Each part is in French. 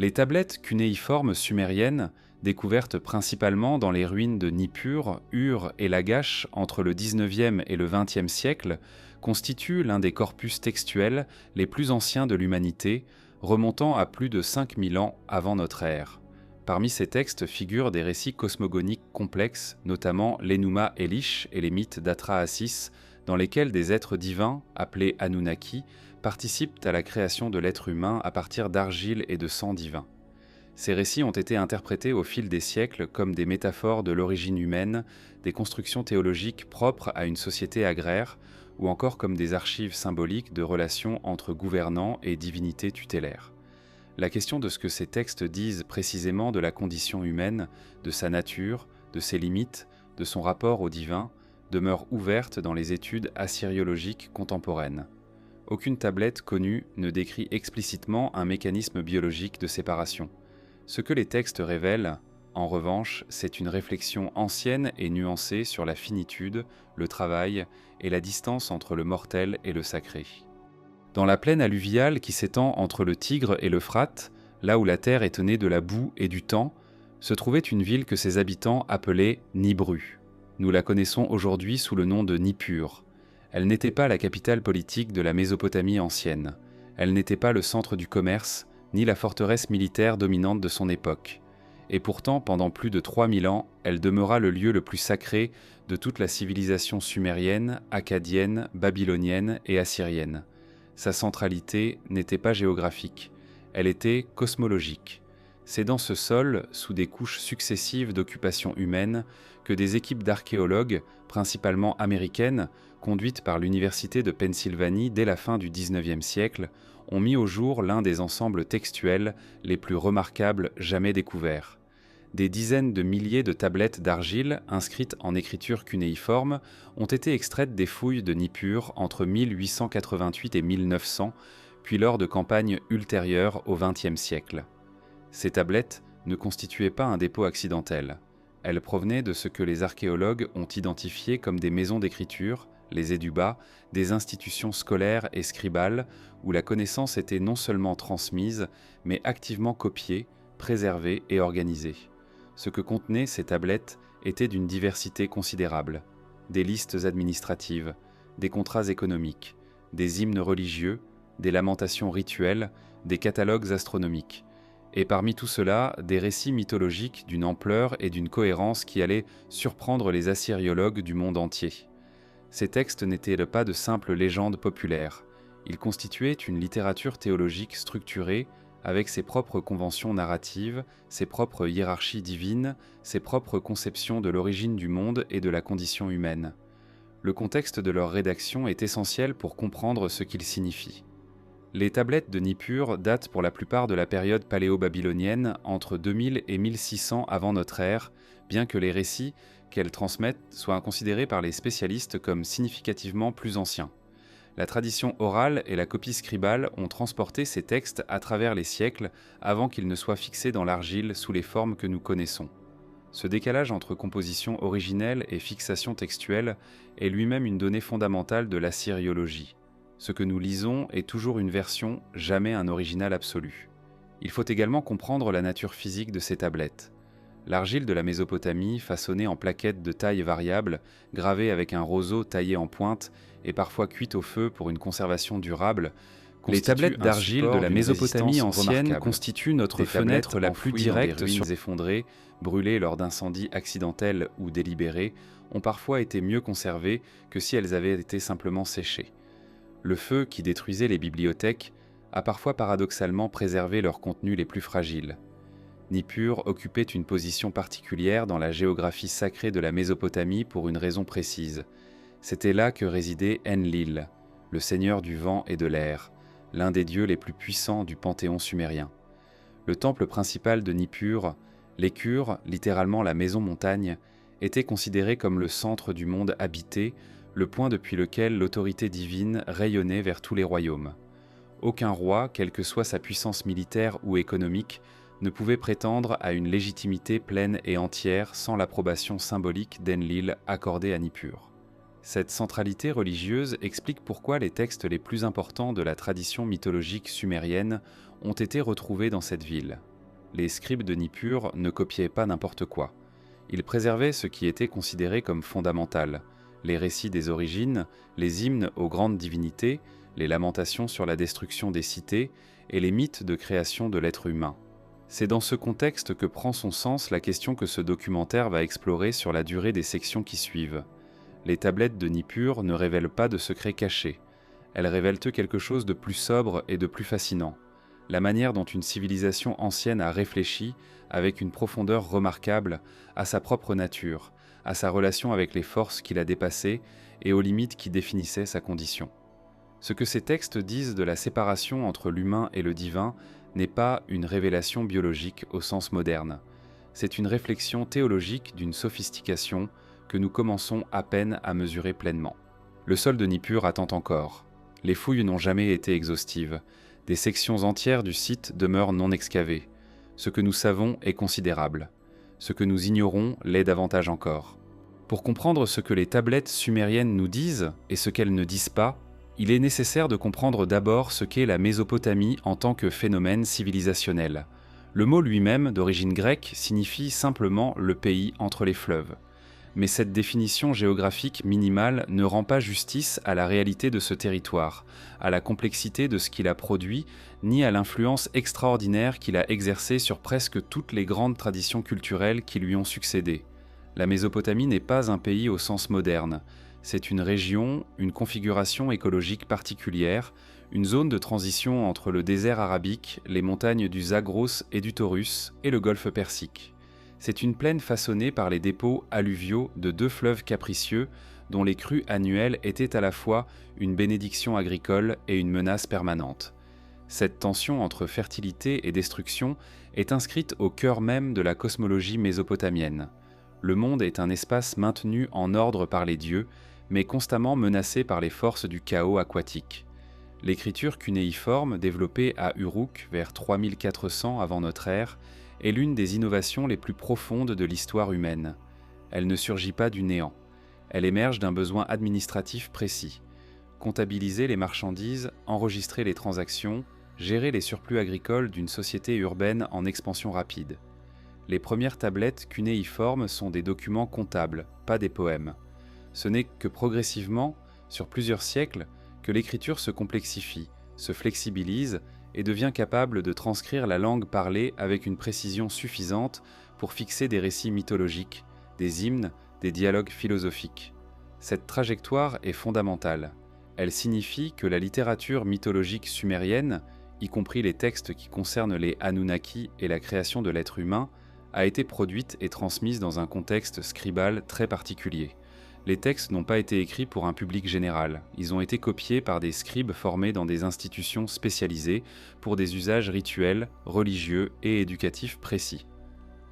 Les tablettes cunéiformes sumériennes, découvertes principalement dans les ruines de Nippur, Ur et Lagash entre le XIXe et le XXe siècle, constituent l'un des corpus textuels les plus anciens de l'humanité, remontant à plus de 5000 ans avant notre ère. Parmi ces textes figurent des récits cosmogoniques complexes, notamment l'Enuma Elish et les mythes d'Atrahasis, dans lesquels des êtres divins, appelés Anunnaki, participent à la création de l'être humain à partir d'argile et de sang divin. Ces récits ont été interprétés au fil des siècles comme des métaphores de l'origine humaine, des constructions théologiques propres à une société agraire, ou encore comme des archives symboliques de relations entre gouvernants et divinités tutélaires. La question de ce que ces textes disent précisément de la condition humaine, de sa nature, de ses limites, de son rapport au divin, demeure ouverte dans les études assyriologiques contemporaines. Aucune tablette connue ne décrit explicitement un mécanisme biologique de séparation. Ce que les textes révèlent, en revanche, c'est une réflexion ancienne et nuancée sur la finitude, le travail et la distance entre le mortel et le sacré. Dans la plaine alluviale qui s'étend entre le Tigre et l'Euphrate, là où la terre est née de la boue et du temps, se trouvait une ville que ses habitants appelaient Nibru. Nous la connaissons aujourd'hui sous le nom de Nippur. Elle n'était pas la capitale politique de la Mésopotamie ancienne. Elle n'était pas le centre du commerce, ni la forteresse militaire dominante de son époque. Et pourtant, pendant plus de 3000 ans, elle demeura le lieu le plus sacré de toute la civilisation sumérienne, akkadienne, babylonienne et assyrienne. Sa centralité n'était pas géographique, elle était cosmologique. C'est dans ce sol, sous des couches successives d'occupation humaine, que des équipes d'archéologues, principalement américaines, conduites par l'Université de Pennsylvanie dès la fin du XIXe siècle, ont mis au jour l'un des ensembles textuels les plus remarquables jamais découverts. Des dizaines de milliers de tablettes d'argile, inscrites en écriture cunéiforme, ont été extraites des fouilles de Nippur entre 1888 et 1900, puis lors de campagnes ultérieures au XXe siècle. Ces tablettes ne constituaient pas un dépôt accidentel. Elles provenaient de ce que les archéologues ont identifié comme des maisons d'écriture, les édubas, des institutions scolaires et scribales où la connaissance était non seulement transmise, mais activement copiée, préservée et organisée. Ce que contenaient ces tablettes était d'une diversité considérable. Des listes administratives, des contrats économiques, des hymnes religieux, des lamentations rituelles, des catalogues astronomiques. Et parmi tout cela, des récits mythologiques d'une ampleur et d'une cohérence qui allaient surprendre les assyriologues du monde entier. Ces textes n'étaient pas de simples légendes populaires. Ils constituaient une littérature théologique structurée, avec ses propres conventions narratives, ses propres hiérarchies divines, ses propres conceptions de l'origine du monde et de la condition humaine. Le contexte de leur rédaction est essentiel pour comprendre ce qu'ils signifient. Les tablettes de Nippur datent pour la plupart de la période paléo-babylonienne entre 2000 et 1600 avant notre ère, bien que les récits qu'elles transmettent soient considérés par les spécialistes comme significativement plus anciens. La tradition orale et la copie scribale ont transporté ces textes à travers les siècles avant qu'ils ne soient fixés dans l'argile sous les formes que nous connaissons. Ce décalage entre composition originelle et fixation textuelle est lui-même une donnée fondamentale de l'assyriologie. Ce que nous lisons est toujours une version, jamais un original absolu. Il faut également comprendre la nature physique de ces tablettes. L'argile de la Mésopotamie, façonnée en plaquettes de taille variable, gravée avec un roseau taillé en pointe et parfois cuite au feu pour une conservation durable, les tablettes d'argile de la Mésopotamie ancienne constituent notre fenêtre la plus directe sur les effondrées, brûlées lors d'incendies accidentels ou délibérés, ont parfois été mieux conservées que si elles avaient été simplement séchées. Le feu qui détruisait les bibliothèques a parfois paradoxalement préservé leurs contenus les plus fragiles. Nippur occupait une position particulière dans la géographie sacrée de la Mésopotamie pour une raison précise. C'était là que résidait Enlil, le seigneur du vent et de l'air, l'un des dieux les plus puissants du panthéon sumérien. Le temple principal de Nippur, l'Écure, littéralement la maison montagne, était considéré comme le centre du monde habité, le point depuis lequel l'autorité divine rayonnait vers tous les royaumes. Aucun roi, quelle que soit sa puissance militaire ou économique, ne pouvait prétendre à une légitimité pleine et entière sans l'approbation symbolique d'Enlil accordée à Nippur. Cette centralité religieuse explique pourquoi les textes les plus importants de la tradition mythologique sumérienne ont été retrouvés dans cette ville. les scribes de Nippur ne copiaient pas n'importe quoi. Ils préservaient ce qui était considéré comme fondamental, les récits des origines, les hymnes aux grandes divinités, les lamentations sur la destruction des cités et les mythes de création de l'être humain. C'est dans ce contexte que prend son sens la question que ce documentaire va explorer sur la durée des sections qui suivent. Les tablettes de Nippur ne révèlent pas de secrets cachés. Elles révèlent quelque chose de plus sobre et de plus fascinant. La manière dont une civilisation ancienne a réfléchi, avec une profondeur remarquable, à sa propre nature, à sa relation avec les forces qui la dépassaient et aux limites qui définissaient sa condition. Ce que ces textes disent de la séparation entre l'humain et le divin n'est pas une révélation biologique au sens moderne. C'est une réflexion théologique d'une sophistication que nous commençons à peine à mesurer pleinement. Le sol de Nippur attend encore. Les fouilles n'ont jamais été exhaustives. Des sections entières du site demeurent non excavées. Ce que nous savons est considérable. Ce que nous ignorons l'est davantage encore. Pour comprendre ce que les tablettes sumériennes nous disent et ce qu'elles ne disent pas, il est nécessaire de comprendre d'abord ce qu'est la Mésopotamie en tant que phénomène civilisationnel. Le mot lui-même, d'origine grecque, signifie simplement le pays entre les fleuves. Mais cette définition géographique minimale ne rend pas justice à la réalité de ce territoire, à la complexité de ce qu'il a produit, ni à l'influence extraordinaire qu'il a exercée sur presque toutes les grandes traditions culturelles qui lui ont succédé. La Mésopotamie n'est pas un pays au sens moderne. C'est une région, une configuration écologique particulière, une zone de transition entre le désert arabique, les montagnes du Zagros et du Taurus et le golfe Persique. C'est une plaine façonnée par les dépôts alluviaux de deux fleuves capricieux dont les crues annuelles étaient à la fois une bénédiction agricole et une menace permanente. Cette tension entre fertilité et destruction est inscrite au cœur même de la cosmologie mésopotamienne. Le monde est un espace maintenu en ordre par les dieux, mais constamment menacé par les forces du chaos aquatique. L'écriture cunéiforme, développée à Uruk vers 3400 avant notre ère, est l'une des innovations les plus profondes de l'histoire humaine. Elle ne surgit pas du néant. Elle émerge d'un besoin administratif précis. Comptabiliser les marchandises, enregistrer les transactions, gérer les surplus agricoles d'une société urbaine en expansion rapide. Les premières tablettes cunéiformes sont des documents comptables, pas des poèmes. Ce n'est que progressivement, sur plusieurs siècles, que l'écriture se complexifie, se flexibilise et devient capable de transcrire la langue parlée avec une précision suffisante pour fixer des récits mythologiques, des hymnes, des dialogues philosophiques. Cette trajectoire est fondamentale. Elle signifie que la littérature mythologique sumérienne, y compris les textes qui concernent les Anunnaki et la création de l'être humain, a été produite et transmise dans un contexte scribal très particulier. Les textes n'ont pas été écrits pour un public général, ils ont été copiés par des scribes formés dans des institutions spécialisées pour des usages rituels, religieux et éducatifs précis.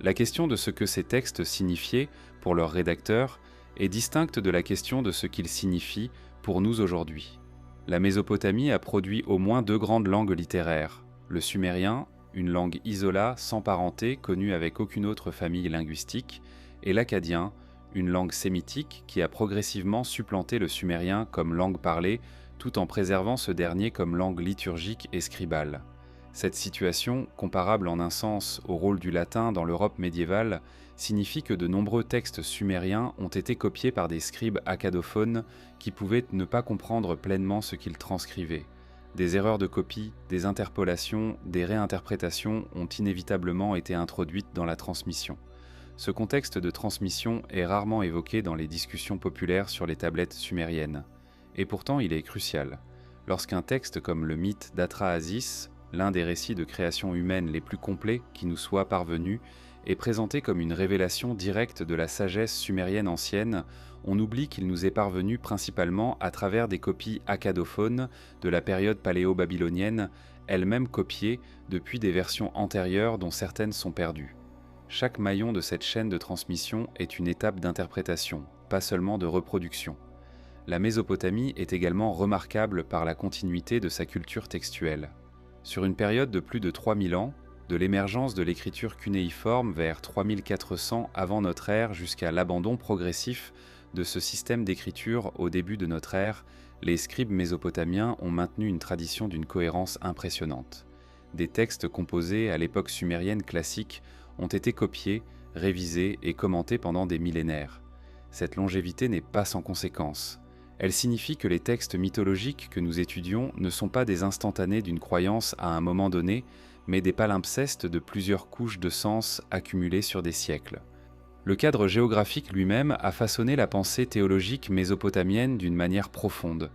La question de ce que ces textes signifiaient pour leurs rédacteurs est distincte de la question de ce qu'ils signifient pour nous aujourd'hui. La Mésopotamie a produit au moins deux grandes langues littéraires, le sumérien, une langue isola sans parenté connue avec aucune autre famille linguistique, et l'akkadien, une langue sémitique qui a progressivement supplanté le sumérien comme langue parlée, tout en préservant ce dernier comme langue liturgique et scribale. Cette situation, comparable en un sens au rôle du latin dans l'Europe médiévale, signifie que de nombreux textes sumériens ont été copiés par des scribes akkadophones qui pouvaient ne pas comprendre pleinement ce qu'ils transcrivaient. Des erreurs de copie, des interpolations, des réinterprétations ont inévitablement été introduites dans la transmission. Ce contexte de transmission est rarement évoqué dans les discussions populaires sur les tablettes sumériennes. Et pourtant, il est crucial. Lorsqu'un texte comme le mythe d'Atrahasis, l'un des récits de création humaine les plus complets qui nous soit parvenu, est présenté comme une révélation directe de la sagesse sumérienne ancienne, on oublie qu'il nous est parvenu principalement à travers des copies akkadophones de la période paléo-babylonienne, elles-mêmes copiées depuis des versions antérieures dont certaines sont perdues. Chaque maillon de cette chaîne de transmission est une étape d'interprétation, pas seulement de reproduction. La Mésopotamie est également remarquable par la continuité de sa culture textuelle. Sur une période de plus de 3000 ans, de l'émergence de l'écriture cunéiforme vers 3400 avant notre ère jusqu'à l'abandon progressif de ce système d'écriture au début de notre ère, les scribes mésopotamiens ont maintenu une tradition d'une cohérence impressionnante. des textes composés à l'époque sumérienne classique ont été copiés, révisés et commentés pendant des millénaires. Cette longévité n'est pas sans conséquence. Elle signifie que les textes mythologiques que nous étudions ne sont pas des instantanés d'une croyance à un moment donné, mais des palimpsestes de plusieurs couches de sens accumulées sur des siècles. Le cadre géographique lui-même a façonné la pensée théologique mésopotamienne d'une manière profonde.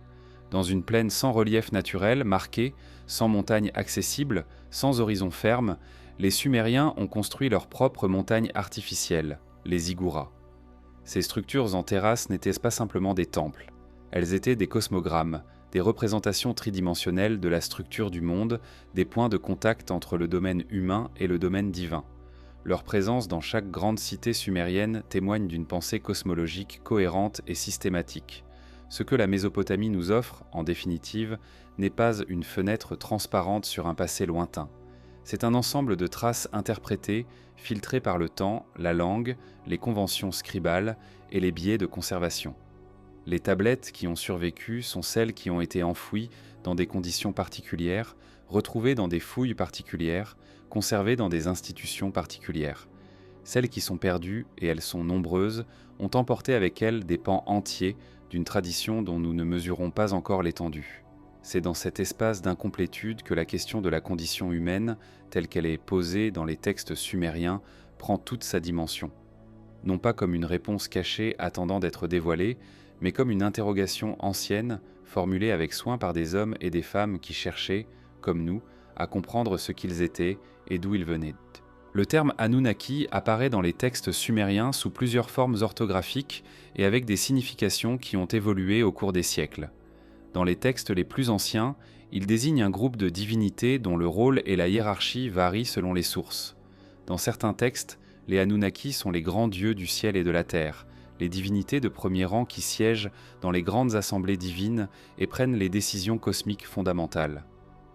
Dans une plaine sans relief naturel marqué, sans montagnes accessibles, sans horizon ferme, les Sumériens ont construit leurs propres montagnes artificielles, les ziggourats. Ces structures en terrasse n'étaient pas simplement des temples. Elles étaient des cosmogrammes, des représentations tridimensionnelles de la structure du monde, des points de contact entre le domaine humain et le domaine divin. Leur présence dans chaque grande cité sumérienne témoigne d'une pensée cosmologique cohérente et systématique. Ce que la Mésopotamie nous offre, en définitive, n'est pas une fenêtre transparente sur un passé lointain. C'est un ensemble de traces interprétées, filtrées par le temps, la langue, les conventions scribales et les biais de conservation. Les tablettes qui ont survécu sont celles qui ont été enfouies dans des conditions particulières, retrouvées dans des fouilles particulières, conservées dans des institutions particulières. Celles qui sont perdues, et elles sont nombreuses, ont emporté avec elles des pans entiers d'une tradition dont nous ne mesurons pas encore l'étendue. C'est dans cet espace d'incomplétude que la question de la condition humaine, telle qu'elle est posée dans les textes sumériens, prend toute sa dimension. Non pas comme une réponse cachée attendant d'être dévoilée, mais comme une interrogation ancienne, formulée avec soin par des hommes et des femmes qui cherchaient, comme nous, à comprendre ce qu'ils étaient et d'où ils venaient. Le terme Anunnaki apparaît dans les textes sumériens sous plusieurs formes orthographiques et avec des significations qui ont évolué au cours des siècles. Dans les textes les plus anciens, il désigne un groupe de divinités dont le rôle et la hiérarchie varient selon les sources. Dans certains textes, les Anunnaki sont les grands dieux du ciel et de la terre, les divinités de premier rang qui siègent dans les grandes assemblées divines et prennent les décisions cosmiques fondamentales.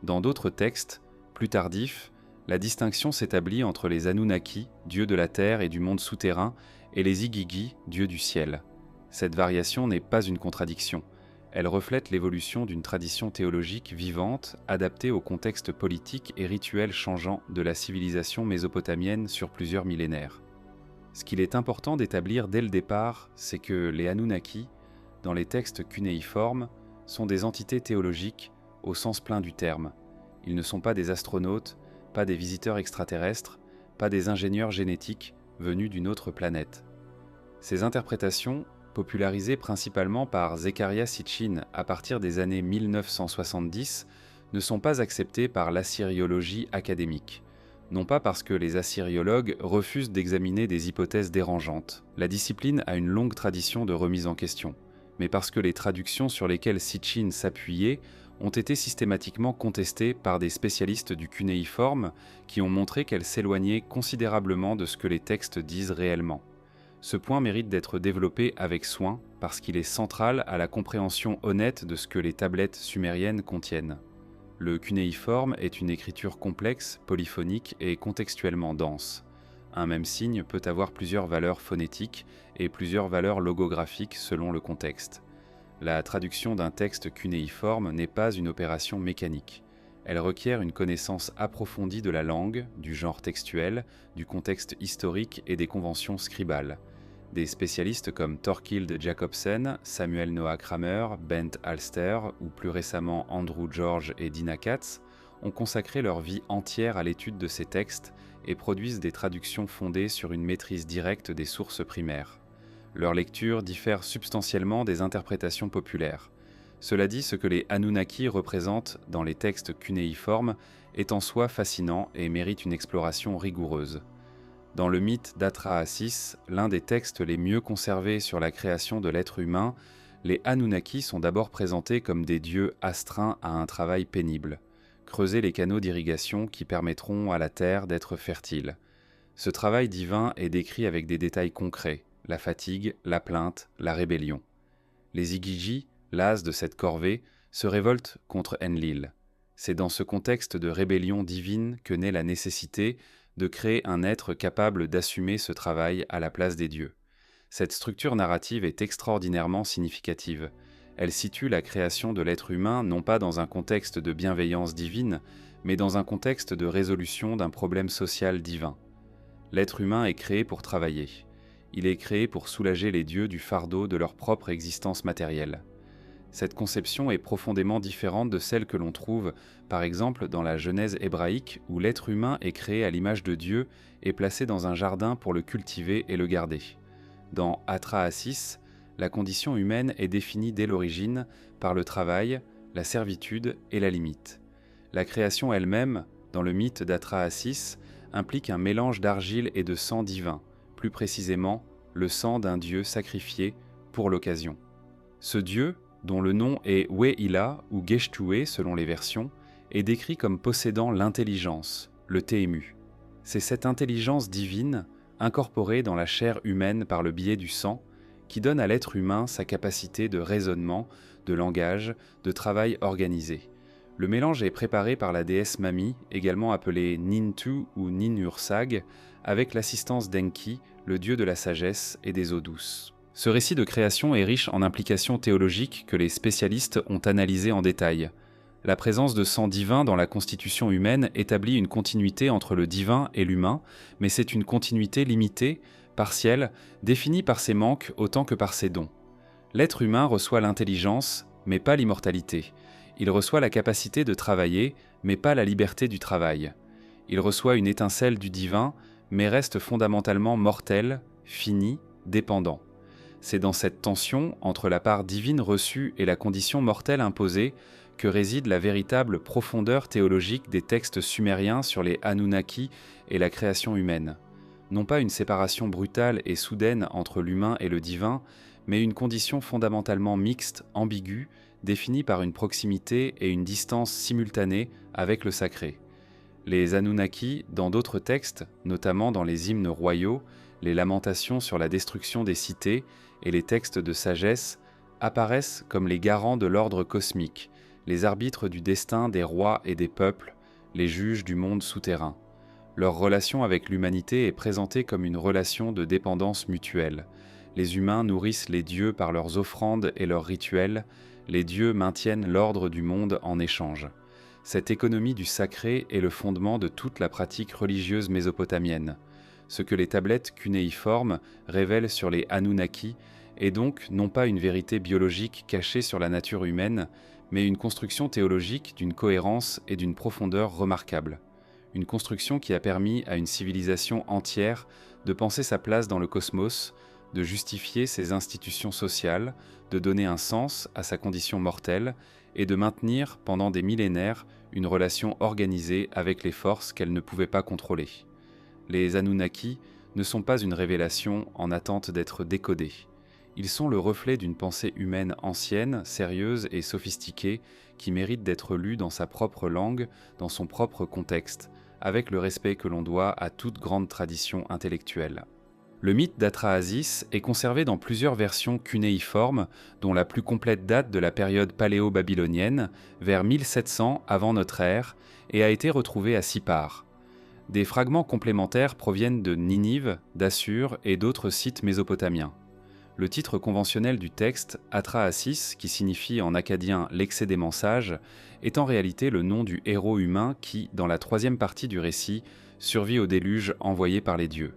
Dans d'autres textes, plus tardifs, la distinction s'établit entre les Anunnaki, dieux de la terre et du monde souterrain, et les Igigi, dieux du ciel. Cette variation n'est pas une contradiction. Elle reflète l'évolution d'une tradition théologique vivante, adaptée au contexte politique et rituel changeant de la civilisation mésopotamienne sur plusieurs millénaires. Ce qu'il est important d'établir dès le départ, c'est que les Anunnaki, dans les textes cunéiformes, sont des entités théologiques au sens plein du terme. Ils ne sont pas des astronautes, pas des visiteurs extraterrestres, pas des ingénieurs génétiques venus d'une autre planète. Ces interprétations, popularisées principalement par Zecharia Sitchin à partir des années 1970, ne sont pas acceptées par l'assyriologie académique. Non pas parce que les assyriologues refusent d'examiner des hypothèses dérangeantes, la discipline a une longue tradition de remise en question, mais parce que les traductions sur lesquelles Sitchin s'appuyait ont été systématiquement contestées par des spécialistes du cunéiforme qui ont montré qu'elles s'éloignaient considérablement de ce que les textes disent réellement. Ce point mérite d'être développé avec soin parce qu'il est central à la compréhension honnête de ce que les tablettes sumériennes contiennent. Le cunéiforme est une écriture complexe, polyphonique et contextuellement dense. Un même signe peut avoir plusieurs valeurs phonétiques et plusieurs valeurs logographiques selon le contexte. La traduction d'un texte cunéiforme n'est pas une opération mécanique. Elle requiert une connaissance approfondie de la langue, du genre textuel, du contexte historique et des conventions scribales. Des spécialistes comme Thorkild Jacobsen, Samuel Noah Kramer, Bent Alster ou plus récemment Andrew George et Dina Katz ont consacré leur vie entière à l'étude de ces textes et produisent des traductions fondées sur une maîtrise directe des sources primaires. Leur lecture diffère substantiellement des interprétations populaires. Cela dit, ce que les Anunnaki représentent dans les textes cunéiformes est en soi fascinant et mérite une exploration rigoureuse. Dans le mythe d'Atrahasis, l'un des textes les mieux conservés sur la création de l'être humain, les Anunnaki sont d'abord présentés comme des dieux astreints à un travail pénible, creuser les canaux d'irrigation qui permettront à la terre d'être fertile. Ce travail divin est décrit avec des détails concrets, la fatigue, la plainte, la rébellion. Les Igigi, l'as de cette corvée, se révoltent contre Enlil. C'est dans ce contexte de rébellion divine que naît la nécessité de créer un être capable d'assumer ce travail à la place des dieux. Cette structure narrative est extraordinairement significative. Elle situe la création de l'être humain non pas dans un contexte de bienveillance divine, mais dans un contexte de résolution d'un problème social divin. L'être humain est créé pour travailler. Il est créé pour soulager les dieux du fardeau de leur propre existence matérielle. Cette conception est profondément différente de celle que l'on trouve, par exemple, dans la Genèse hébraïque, où l'être humain est créé à l'image de Dieu et placé dans un jardin pour le cultiver et le garder. Dans Atrahasis, la condition humaine est définie dès l'origine par le travail, la servitude et la limite. La création elle-même, dans le mythe d'Atrahasis, implique un mélange d'argile et de sang divin, plus précisément le sang d'un dieu sacrifié pour l'occasion. Ce dieu, dont le nom est Wehila ou Geshtué selon les versions, est décrit comme possédant l'intelligence, le Téhému. C'est cette intelligence divine, incorporée dans la chair humaine par le biais du sang, qui donne à l'être humain sa capacité de raisonnement, de langage, de travail organisé. Le mélange est préparé par la déesse Mami, également appelée Nintu ou Ninursag, avec l'assistance d'Enki, le dieu de la sagesse et des eaux douces. Ce récit de création est riche en implications théologiques que les spécialistes ont analysées en détail. La présence de sang divin dans la constitution humaine établit une continuité entre le divin et l'humain, mais c'est une continuité limitée, partielle, définie par ses manques autant que par ses dons. L'être humain reçoit l'intelligence, mais pas l'immortalité. Il reçoit la capacité de travailler, mais pas la liberté du travail. Il reçoit une étincelle du divin, mais reste fondamentalement mortel, fini, dépendant. C'est dans cette tension entre la part divine reçue et la condition mortelle imposée que réside la véritable profondeur théologique des textes sumériens sur les Anunnaki et la création humaine. Non pas une séparation brutale et soudaine entre l'humain et le divin, mais une condition fondamentalement mixte, ambiguë, définie par une proximité et une distance simultanées avec le sacré. Les Anunnaki, dans d'autres textes, notamment dans les hymnes royaux, les lamentations sur la destruction des cités et les textes de sagesse, apparaissent comme les garants de l'ordre cosmique, les arbitres du destin des rois et des peuples, les juges du monde souterrain. Leur relation avec l'humanité est présentée comme une relation de dépendance mutuelle. Les humains nourrissent les dieux par leurs offrandes et leurs rituels, les dieux maintiennent l'ordre du monde en échange. Cette économie du sacré est le fondement de toute la pratique religieuse mésopotamienne. Ce que les tablettes cunéiformes révèlent sur les Anunnaki est donc non pas une vérité biologique cachée sur la nature humaine, mais une construction théologique d'une cohérence et d'une profondeur remarquables. Une construction qui a permis à une civilisation entière de penser sa place dans le cosmos, de justifier ses institutions sociales, de donner un sens à sa condition mortelle et de maintenir pendant des millénaires une relation organisée avec les forces qu'elle ne pouvait pas contrôler. Les Anunnaki ne sont pas une révélation en attente d'être décodée. Ils sont le reflet d'une pensée humaine ancienne, sérieuse et sophistiquée qui mérite d'être lue dans sa propre langue, dans son propre contexte, avec le respect que l'on doit à toute grande tradition intellectuelle. Le mythe d'Atrahasis est conservé dans plusieurs versions cunéiformes, dont la plus complète date de la période paléo-babylonienne, vers 1700 avant notre ère, et a été retrouvé à Sippar. Des fragments complémentaires proviennent de Ninive, d'Assur et d'autres sites mésopotamiens. Le titre conventionnel du texte, Atrahasis, qui signifie en akkadien « l'excédément sage », est en réalité le nom du héros humain qui, dans la troisième partie du récit, survit au déluge envoyé par les dieux.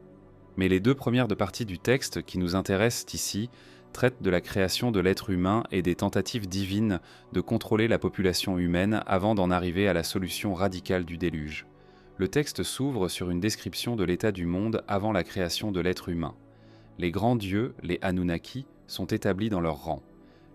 Mais les deux premières parties du texte qui nous intéressent ici traitent de la création de l'être humain et des tentatives divines de contrôler la population humaine avant d'en arriver à la solution radicale du déluge. Le texte s'ouvre sur une description de l'état du monde avant la création de l'être humain. Les grands dieux, les Anunnaki, sont établis dans leur rang.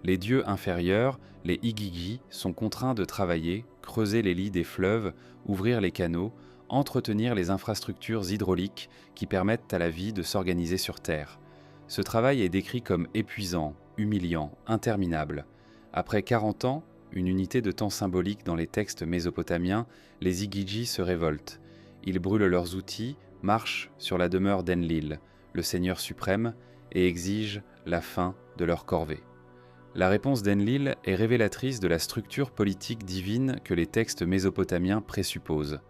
Les dieux inférieurs, les Igigi, sont contraints de travailler, creuser les lits des fleuves, ouvrir les canaux, entretenir les infrastructures hydrauliques qui permettent à la vie de s'organiser sur Terre. Ce travail est décrit comme épuisant, humiliant, interminable. Après 40 ans, une unité de temps symbolique dans les textes mésopotamiens, les Igigi se révoltent. Ils brûlent leurs outils, marchent sur la demeure d'Enlil, le Seigneur suprême, et exigent la fin de leur corvée. La réponse d'Enlil est révélatrice de la structure politique divine que les textes mésopotamiens présupposent.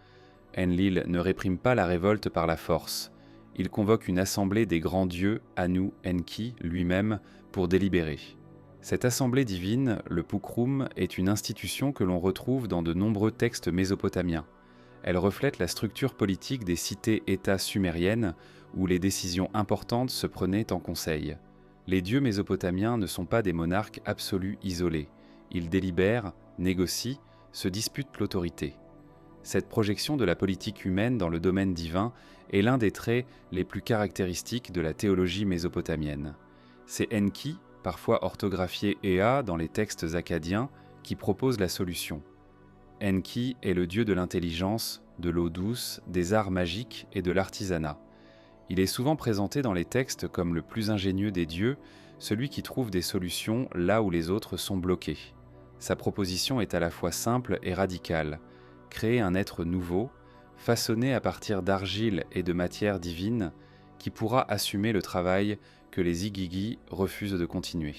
Enlil ne réprime pas la révolte par la force. Il convoque une assemblée des grands dieux, Anu, Enki, lui-même, pour délibérer. Cette assemblée divine, le Pukrum, est une institution que l'on retrouve dans de nombreux textes mésopotamiens. Elle reflète la structure politique des cités-États sumériennes où les décisions importantes se prenaient en conseil. Les dieux mésopotamiens ne sont pas des monarques absolus isolés. Ils délibèrent, négocient, se disputent l'autorité. Cette projection de la politique humaine dans le domaine divin est l'un des traits les plus caractéristiques de la théologie mésopotamienne. C'est Enki, parfois orthographié Ea dans les textes akkadiens, qui propose la solution. Enki est le dieu de l'intelligence, de l'eau douce, des arts magiques et de l'artisanat. Il est souvent présenté dans les textes comme le plus ingénieux des dieux, celui qui trouve des solutions là où les autres sont bloqués. Sa proposition est à la fois simple et radicale. Créer un être nouveau, façonné à partir d'argile et de matière divine, qui pourra assumer le travail que les Igigi refusent de continuer.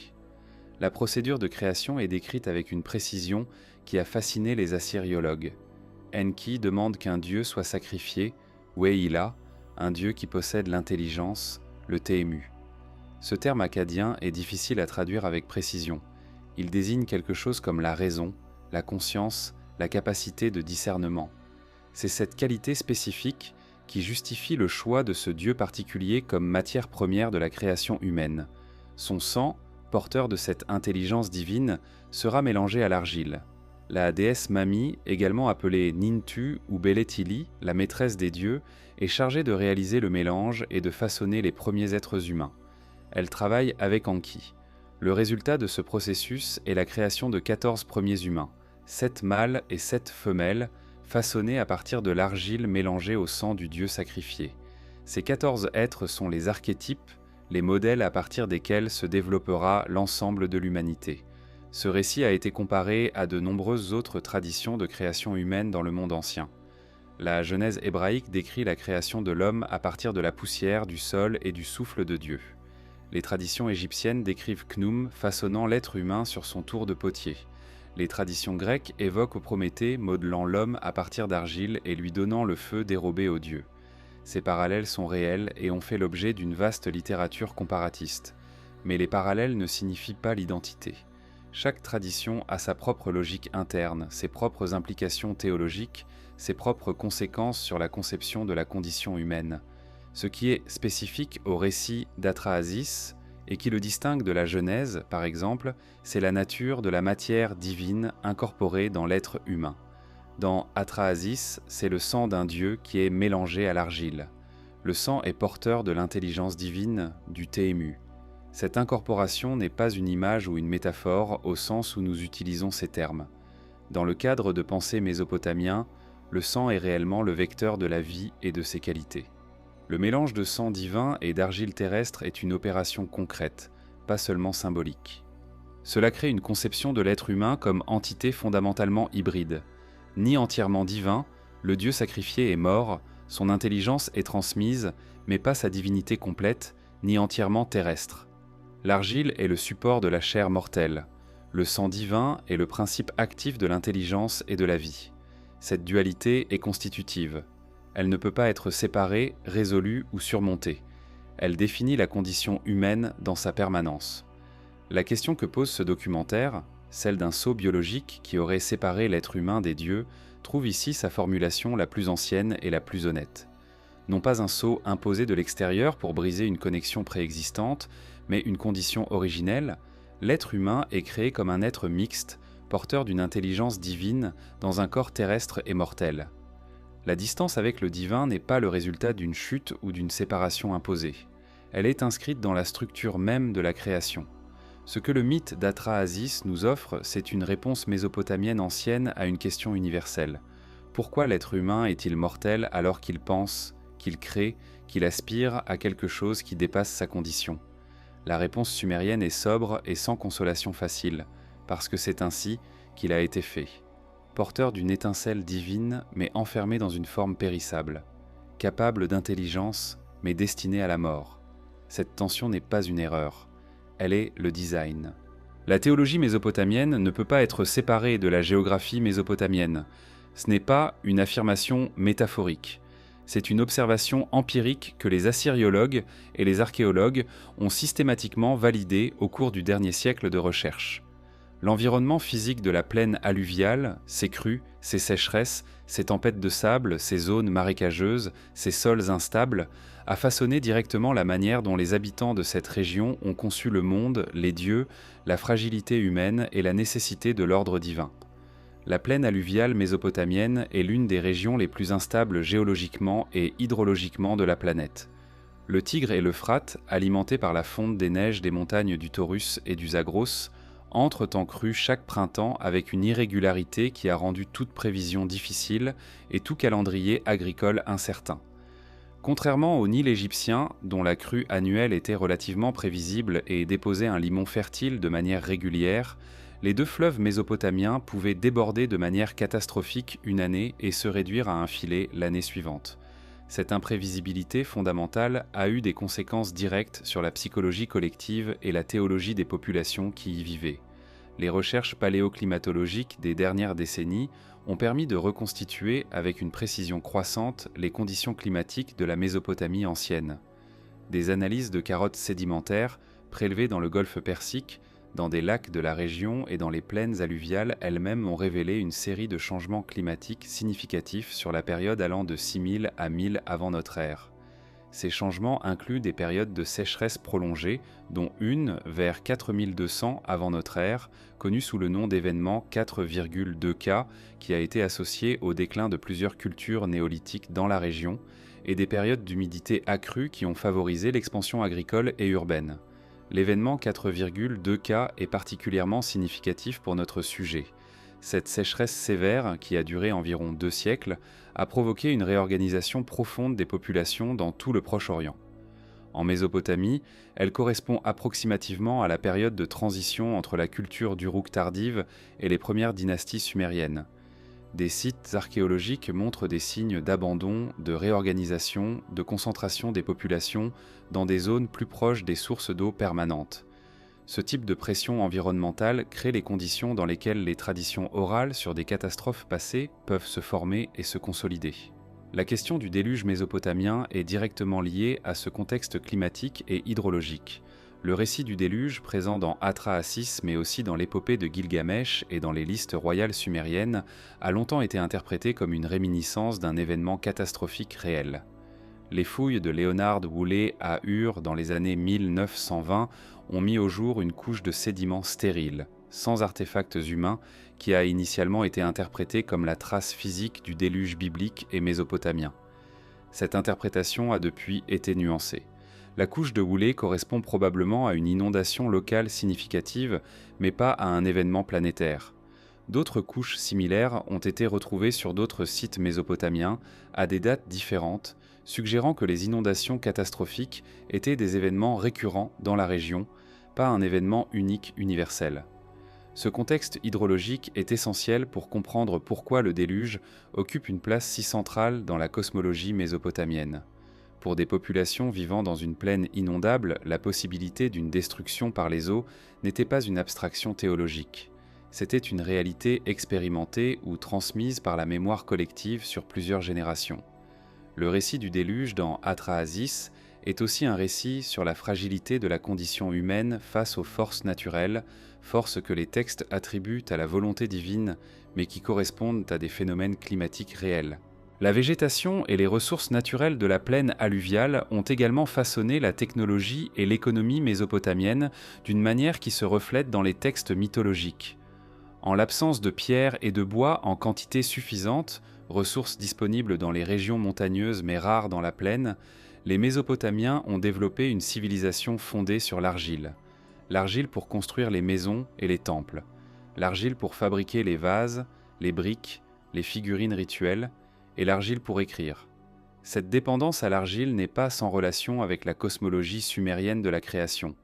La procédure de création est décrite avec une précision qui a fasciné les assyriologues. Enki demande qu'un dieu soit sacrifié, Weila, un dieu qui possède l'intelligence, le Tehemu. Ce terme akkadien est difficile à traduire avec précision. Il désigne quelque chose comme la raison, la conscience, la capacité de discernement. C'est cette qualité spécifique qui justifie le choix de ce dieu particulier comme matière première de la création humaine. Son sang, porteur de cette intelligence divine, sera mélangé à l'argile. La déesse Mami, également appelée Nintu ou Beletili, la maîtresse des dieux, est chargée de réaliser le mélange et de façonner les premiers êtres humains. Elle travaille avec Enki. Le résultat de ce processus est la création de 14 premiers humains, 7 mâles et 7 femelles, façonnés à partir de l'argile mélangée au sang du dieu sacrifié. Ces 14 êtres sont les archétypes, les modèles à partir desquels se développera l'ensemble de l'humanité. Ce récit a été comparé à de nombreuses autres traditions de création humaine dans le monde ancien. La Genèse hébraïque décrit la création de l'homme à partir de la poussière, du sol et du souffle de Dieu. Les traditions égyptiennes décrivent Khnum façonnant l'être humain sur son tour de potier. Les traditions grecques évoquent Prométhée modelant l'homme à partir d'argile et lui donnant le feu dérobé aux dieux. Ces parallèles sont réels et ont fait l'objet d'une vaste littérature comparatiste. Mais les parallèles ne signifient pas l'identité. Chaque tradition a sa propre logique interne, ses propres implications théologiques, ses propres conséquences sur la conception de la condition humaine. Ce qui est spécifique au récit d'Atrahasis et qui le distingue de la Genèse, par exemple, c'est la nature de la matière divine incorporée dans l'être humain. Dans Atrahasis, c'est le sang d'un dieu qui est mélangé à l'argile. Le sang est porteur de l'intelligence divine, du Tehemu. Cette incorporation n'est pas une image ou une métaphore au sens où nous utilisons ces termes. Dans le cadre de pensée mésopotamien, le sang est réellement le vecteur de la vie et de ses qualités. Le mélange de sang divin et d'argile terrestre est une opération concrète, pas seulement symbolique. Cela crée une conception de l'être humain comme entité fondamentalement hybride. Ni entièrement divin, le Dieu sacrifié est mort, son intelligence est transmise, mais pas sa divinité complète, ni entièrement terrestre. L'argile est le support de la chair mortelle. Le sang divin est le principe actif de l'intelligence et de la vie. Cette dualité est constitutive. Elle ne peut pas être séparée, résolue ou surmontée. Elle définit la condition humaine dans sa permanence. La question que pose ce documentaire, celle d'un sceau biologique qui aurait séparé l'être humain des dieux, trouve ici sa formulation la plus ancienne et la plus honnête. Non pas un sceau imposé de l'extérieur pour briser une connexion préexistante, mais une condition originelle, l'être humain est créé comme un être mixte, porteur d'une intelligence divine dans un corps terrestre et mortel. La distance avec le divin n'est pas le résultat d'une chute ou d'une séparation imposée. Elle est inscrite dans la structure même de la création. Ce que le mythe d'Atrahasis nous offre, c'est une réponse mésopotamienne ancienne à une question universelle. Pourquoi l'être humain est-il mortel alors qu'il pense, qu'il crée, qu'il aspire à quelque chose qui dépasse sa condition ? La réponse sumérienne est sobre et sans consolation facile, parce que c'est ainsi qu'il a été fait. Porteur d'une étincelle divine, mais enfermé dans une forme périssable. Capable d'intelligence, mais destiné à la mort. Cette tension n'est pas une erreur. Elle est le design. La théologie mésopotamienne ne peut pas être séparée de la géographie mésopotamienne. Ce n'est pas une affirmation métaphorique. C'est une observation empirique que les assyriologues et les archéologues ont systématiquement validée au cours du dernier siècle de recherche. L'environnement physique de la plaine alluviale, ses crues, ses sécheresses, ses tempêtes de sable, ses zones marécageuses, ses sols instables, a façonné directement la manière dont les habitants de cette région ont conçu le monde, les dieux, la fragilité humaine et la nécessité de l'ordre divin. La plaine alluviale mésopotamienne est l'une des régions les plus instables géologiquement et hydrologiquement de la planète. Le Tigre et l'Euphrate, alimentés par la fonte des neiges des montagnes du Taurus et du Zagros, entrent en crue chaque printemps avec une irrégularité qui a rendu toute prévision difficile et tout calendrier agricole incertain. Contrairement au Nil égyptien, dont la crue annuelle était relativement prévisible et déposait un limon fertile de manière régulière, les deux fleuves mésopotamiens pouvaient déborder de manière catastrophique une année et se réduire à un filet l'année suivante. Cette imprévisibilité fondamentale a eu des conséquences directes sur la psychologie collective et la théologie des populations qui y vivaient. Les recherches paléoclimatologiques des dernières décennies ont permis de reconstituer avec une précision croissante les conditions climatiques de la Mésopotamie ancienne. Des analyses de carottes sédimentaires prélevées dans le golfe Persique, dans des lacs de la région et dans les plaines alluviales elles-mêmes ont révélé une série de changements climatiques significatifs sur la période allant de 6000 à 1000 avant notre ère. Ces changements incluent des périodes de sécheresse prolongée, dont une vers 4200 avant notre ère, connue sous le nom d'événement 4,2K, qui a été associé au déclin de plusieurs cultures néolithiques dans la région, et des périodes d'humidité accrue qui ont favorisé l'expansion agricole et urbaine. L'événement 4,2K est particulièrement significatif pour notre sujet. Cette sécheresse sévère, qui a duré environ 2 siècles, a provoqué une réorganisation profonde des populations dans tout le Proche-Orient. En Mésopotamie, elle correspond approximativement à la période de transition entre la culture d'Uruk tardive et les premières dynasties sumériennes. Des sites archéologiques montrent des signes d'abandon, de réorganisation, de concentration des populations dans des zones plus proches des sources d'eau permanentes. Ce type de pression environnementale crée les conditions dans lesquelles les traditions orales sur des catastrophes passées peuvent se former et se consolider. La question du déluge mésopotamien est directement liée à ce contexte climatique et hydrologique. Le récit du déluge, présent dans Atra-Assis mais aussi dans l'épopée de Gilgamesh et dans les listes royales sumériennes, a longtemps été interprété comme une réminiscence d'un événement catastrophique réel. Les fouilles de Leonard Woolley à Ur dans les années 1920 ont mis au jour une couche de sédiments stériles, sans artefacts humains, qui a initialement été interprétée comme la trace physique du déluge biblique et mésopotamien. Cette interprétation a depuis été nuancée. La couche de Woolley correspond probablement à une inondation locale significative, mais pas à un événement planétaire. D'autres couches similaires ont été retrouvées sur d'autres sites mésopotamiens, à des dates différentes, suggérant que les inondations catastrophiques étaient des événements récurrents dans la région, pas un événement unique universel. Ce contexte hydrologique est essentiel pour comprendre pourquoi le déluge occupe une place si centrale dans la cosmologie mésopotamienne. Pour des populations vivant dans une plaine inondable, la possibilité d'une destruction par les eaux n'était pas une abstraction théologique. C'était une réalité expérimentée ou transmise par la mémoire collective sur plusieurs générations. Le récit du déluge dans Atra-Assis est aussi un récit sur la fragilité de la condition humaine face aux forces naturelles, forces que les textes attribuent à la volonté divine, mais qui correspondent à des phénomènes climatiques réels. La végétation et les ressources naturelles de la plaine alluviale ont également façonné la technologie et l'économie mésopotamienne d'une manière qui se reflète dans les textes mythologiques. En l'absence de pierre et de bois en quantité suffisante, ressources disponibles dans les régions montagneuses mais rares dans la plaine, les Mésopotamiens ont développé une civilisation fondée sur l'argile. L'argile pour construire les maisons et les temples. L'argile pour fabriquer les vases, les briques, les figurines rituelles, et l'argile pour écrire. Cette dépendance à l'argile n'est pas sans relation avec la cosmologie sumérienne de la création.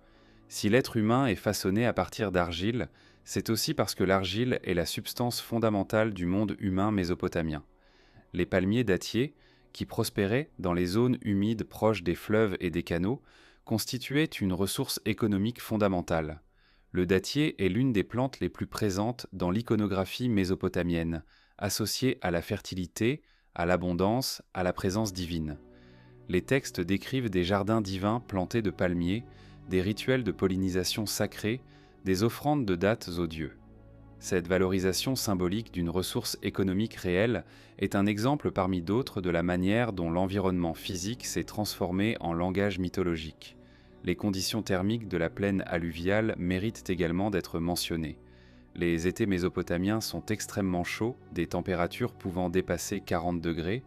Si l'être humain est façonné à partir d'argile, c'est aussi parce que l'argile est la substance fondamentale du monde humain mésopotamien. Les palmiers dattiers, qui prospéraient dans les zones humides proches des fleuves et des canaux, constituaient une ressource économique fondamentale. Le dattier est l'une des plantes les plus présentes dans l'iconographie mésopotamienne, associée à la fertilité, à l'abondance, à la présence divine. Les textes décrivent des jardins divins plantés de palmiers, des rituels de pollinisation sacrés, des offrandes de dattes aux dieux. Cette valorisation symbolique d'une ressource économique réelle est un exemple parmi d'autres de la manière dont l'environnement physique s'est transformé en langage mythologique. Les conditions thermiques de la plaine alluviale méritent également d'être mentionnées. Les étés mésopotamiens sont extrêmement chauds, des températures pouvant dépasser 40 degrés.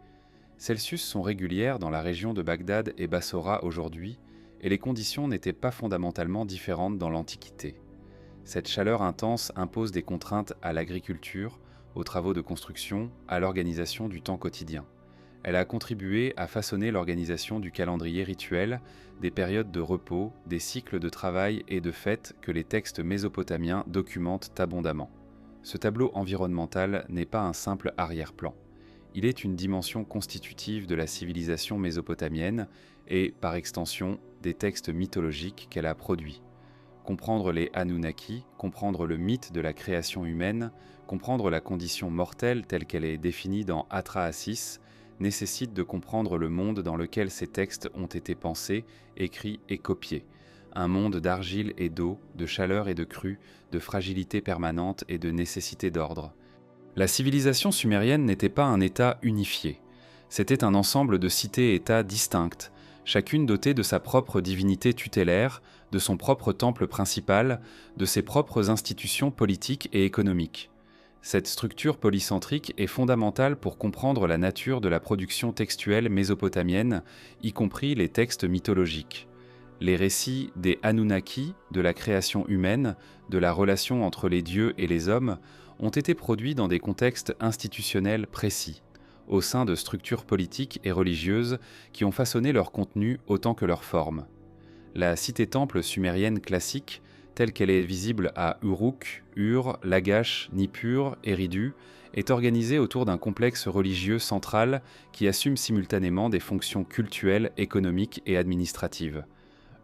Celsius sont régulières dans la région de Bagdad et Bassora aujourd'hui, et les conditions n'étaient pas fondamentalement différentes dans l'Antiquité. Cette chaleur intense impose des contraintes à l'agriculture, aux travaux de construction, à l'organisation du temps quotidien. Elle a contribué à façonner l'organisation du calendrier rituel, des périodes de repos, des cycles de travail et de fêtes que les textes mésopotamiens documentent abondamment. Ce tableau environnemental n'est pas un simple arrière-plan. Il est une dimension constitutive de la civilisation mésopotamienne et, par extension, des textes mythologiques qu'elle a produits. Comprendre les Anunnaki, comprendre le mythe de la création humaine, comprendre la condition mortelle telle qu'elle est définie dans Atrahasis, nécessite de comprendre le monde dans lequel ces textes ont été pensés, écrits et copiés. Un monde d'argile et d'eau, de chaleur et de crue, de fragilité permanente et de nécessité d'ordre. La civilisation sumérienne n'était pas un État unifié. C'était un ensemble de cités-États distinctes, chacune dotée de sa propre divinité tutélaire, de son propre temple principal, de ses propres institutions politiques et économiques. Cette structure polycentrique est fondamentale pour comprendre la nature de la production textuelle mésopotamienne, y compris les textes mythologiques. Les récits des Anunnaki, de la création humaine, de la relation entre les dieux et les hommes, ont été produits dans des contextes institutionnels précis, au sein de structures politiques et religieuses qui ont façonné leur contenu autant que leur forme. La cité-temple sumérienne classique, telle qu'elle est visible à Uruk, Ur, Lagash, Nippur, Eridu, est organisée autour d'un complexe religieux central qui assume simultanément des fonctions cultuelles, économiques et administratives.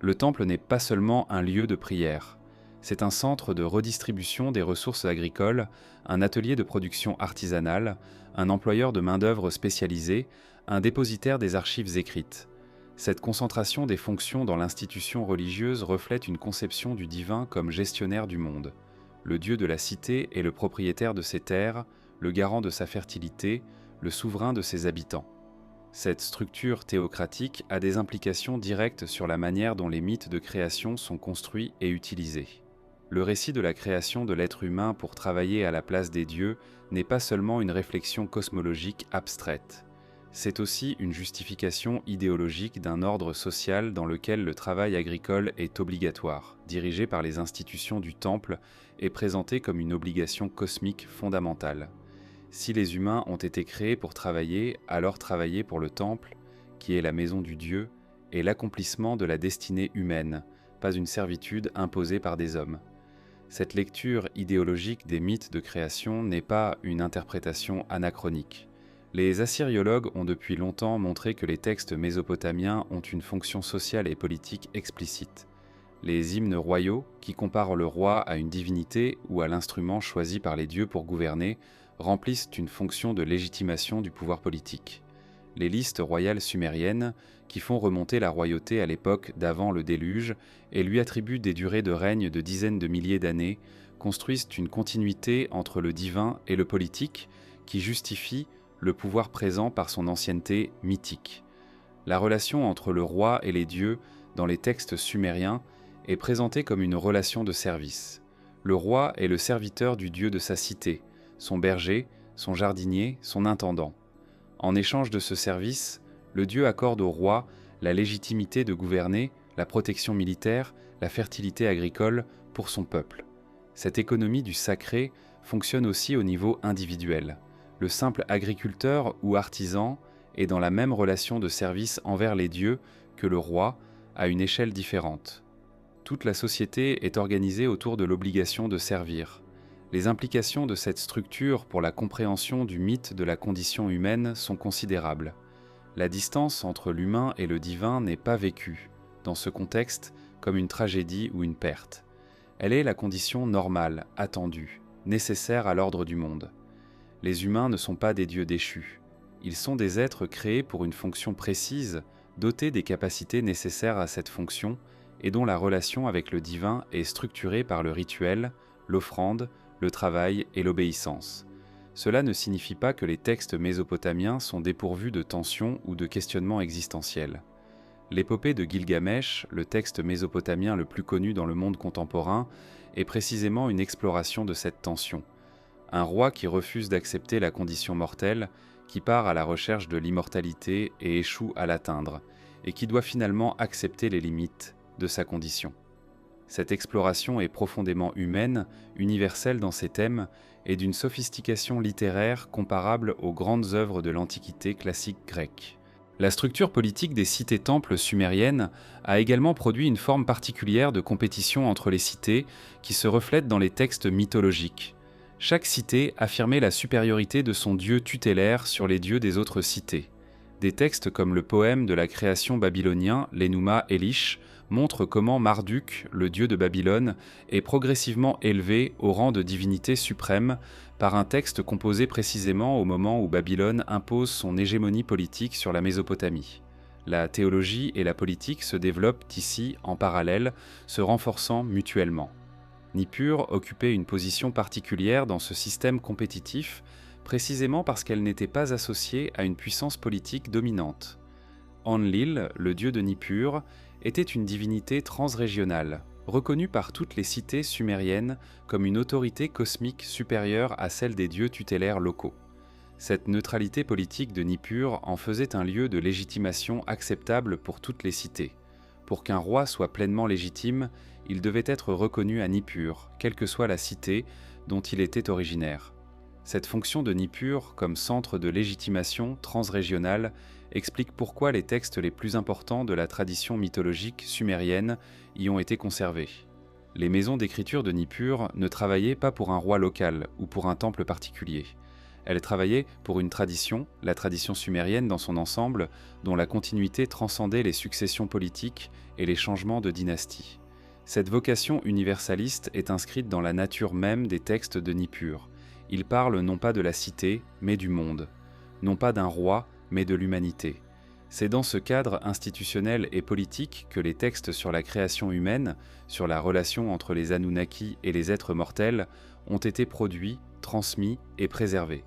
Le temple n'est pas seulement un lieu de prière. C'est un centre de redistribution des ressources agricoles, un atelier de production artisanale, un employeur de main-d'œuvre spécialisée, un dépositaire des archives écrites. Cette concentration des fonctions dans l'institution religieuse reflète une conception du divin comme gestionnaire du monde. Le dieu de la cité est le propriétaire de ses terres, le garant de sa fertilité, le souverain de ses habitants. Cette structure théocratique a des implications directes sur la manière dont les mythes de création sont construits et utilisés. Le récit de la création de l'être humain pour travailler à la place des dieux n'est pas seulement une réflexion cosmologique abstraite. C'est aussi une justification idéologique d'un ordre social dans lequel le travail agricole est obligatoire, dirigé par les institutions du temple et présenté comme une obligation cosmique fondamentale. Si les humains ont été créés pour travailler, alors travailler pour le temple, qui est la maison du Dieu, est l'accomplissement de la destinée humaine, pas une servitude imposée par des hommes. Cette lecture idéologique des mythes de création n'est pas une interprétation anachronique. Les assyriologues ont depuis longtemps montré que les textes mésopotamiens ont une fonction sociale et politique explicite. Les hymnes royaux, qui comparent le roi à une divinité ou à l'instrument choisi par les dieux pour gouverner, remplissent une fonction de légitimation du pouvoir politique. Les listes royales sumériennes, qui font remonter la royauté à l'époque d'avant le déluge et lui attribuent des durées de règne de dizaines de milliers d'années, construisent une continuité entre le divin et le politique qui justifie le pouvoir présent par son ancienneté mythique. La relation entre le roi et les dieux dans les textes sumériens est présentée comme une relation de service. Le roi est le serviteur du dieu de sa cité, son berger, son jardinier, son intendant. En échange de ce service, le dieu accorde au roi la légitimité de gouverner, la protection militaire, la fertilité agricole pour son peuple. Cette économie du sacré fonctionne aussi au niveau individuel. Le simple agriculteur ou artisan est dans la même relation de service envers les dieux que le roi, à une échelle différente. Toute la société est organisée autour de l'obligation de servir. Les implications de cette structure pour la compréhension du mythe de la condition humaine sont considérables. La distance entre l'humain et le divin n'est pas vécue, dans ce contexte, comme une tragédie ou une perte. Elle est la condition normale, attendue, nécessaire à l'ordre du monde. Les humains ne sont pas des dieux déchus. Ils sont des êtres créés pour une fonction précise, dotés des capacités nécessaires à cette fonction, et dont la relation avec le divin est structurée par le rituel, l'offrande, le travail et l'obéissance. Cela ne signifie pas que les textes mésopotamiens sont dépourvus de tensions ou de questionnements existentiels. L'épopée de Gilgamesh, le texte mésopotamien le plus connu dans le monde contemporain, est précisément une exploration de cette tension. Un roi qui refuse d'accepter la condition mortelle, qui part à la recherche de l'immortalité et échoue à l'atteindre, et qui doit finalement accepter les limites de sa condition. Cette exploration est profondément humaine, universelle dans ses thèmes, et d'une sophistication littéraire comparable aux grandes œuvres de l'Antiquité classique grecque. La structure politique des cités-temples sumériennes a également produit une forme particulière de compétition entre les cités qui se reflète dans les textes mythologiques. Chaque cité affirmait la supériorité de son dieu tutélaire sur les dieux des autres cités. Des textes comme le poème de la création babylonien, l'Enuma Elish, montrent comment Marduk, le dieu de Babylone, est progressivement élevé au rang de divinité suprême par un texte composé précisément au moment où Babylone impose son hégémonie politique sur la Mésopotamie. La théologie et la politique se développent ici en parallèle, se renforçant mutuellement. Nippur occupait une position particulière dans ce système compétitif, précisément parce qu'elle n'était pas associée à une puissance politique dominante. Enlil, le dieu de Nippur, était une divinité transrégionale, reconnue par toutes les cités sumériennes comme une autorité cosmique supérieure à celle des dieux tutélaires locaux. Cette neutralité politique de Nippur en faisait un lieu de légitimation acceptable pour toutes les cités. Pour qu'un roi soit pleinement légitime, il devait être reconnu à Nippur, quelle que soit la cité dont il était originaire. Cette fonction de Nippur comme centre de légitimation transrégionale explique pourquoi les textes les plus importants de la tradition mythologique sumérienne y ont été conservés. Les maisons d'écriture de Nippur ne travaillaient pas pour un roi local ou pour un temple particulier. Elles travaillaient pour une tradition, la tradition sumérienne dans son ensemble, dont la continuité transcendait les successions politiques et les changements de dynastie. Cette vocation universaliste est inscrite dans la nature même des textes de Nippur. Ils parlent non pas de la cité, mais du monde, non pas d'un roi, mais de l'humanité. C'est dans ce cadre institutionnel et politique que les textes sur la création humaine, sur la relation entre les Anunnaki et les êtres mortels, ont été produits, transmis et préservés.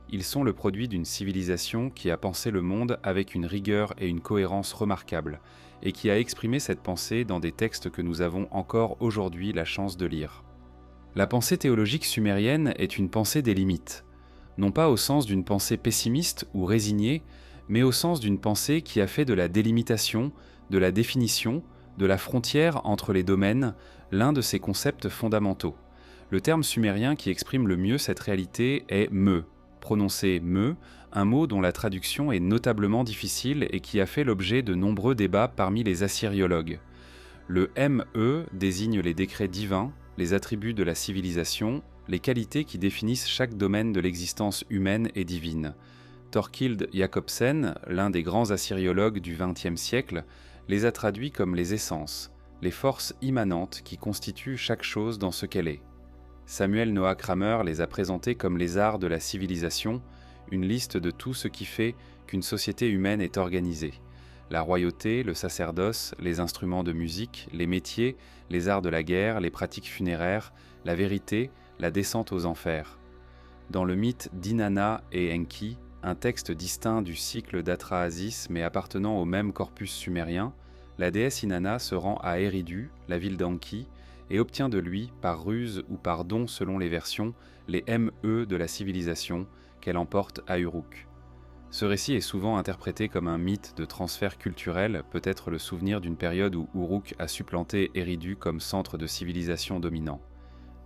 Ils sont le produit d'une civilisation qui a pensé le monde avec une rigueur et une cohérence remarquables, et qui a exprimé cette pensée dans des textes que nous avons encore aujourd'hui la chance de lire. La pensée théologique sumérienne est une pensée des limites, non pas au sens d'une pensée pessimiste ou résignée, mais au sens d'une pensée qui a fait de la délimitation, de la définition, de la frontière entre les domaines, l'un de ses concepts fondamentaux. Le terme sumérien qui exprime le mieux cette réalité est « me », prononcé « me », un mot dont la traduction est notablement difficile et qui a fait l'objet de nombreux débats parmi les assyriologues. Le « me » désigne les décrets divins, les attributs de la civilisation, les qualités qui définissent chaque domaine de l'existence humaine et divine. Thorkild Jacobsen, l'un des grands assyriologues du XXe siècle, les a traduits comme les essences, les forces immanentes qui constituent chaque chose dans ce qu'elle est. Samuel Noah Kramer les a présentés comme les arts de la civilisation, une liste de tout ce qui fait qu'une société humaine est organisée. La royauté, le sacerdoce, les instruments de musique, les métiers, les arts de la guerre, les pratiques funéraires, la vérité, la descente aux enfers. Dans le mythe d'Inanna et Enki, un texte distinct du cycle d'Atrahasis mais appartenant au même corpus sumérien, la déesse Inanna se rend à Eridu, la ville d'Enki, et obtient de lui, par ruse ou par don selon les versions, les ME de la civilisation qu'elle emporte à Uruk. Ce récit est souvent interprété comme un mythe de transfert culturel, peut-être le souvenir d'une période où Uruk a supplanté Eridu comme centre de civilisation dominant.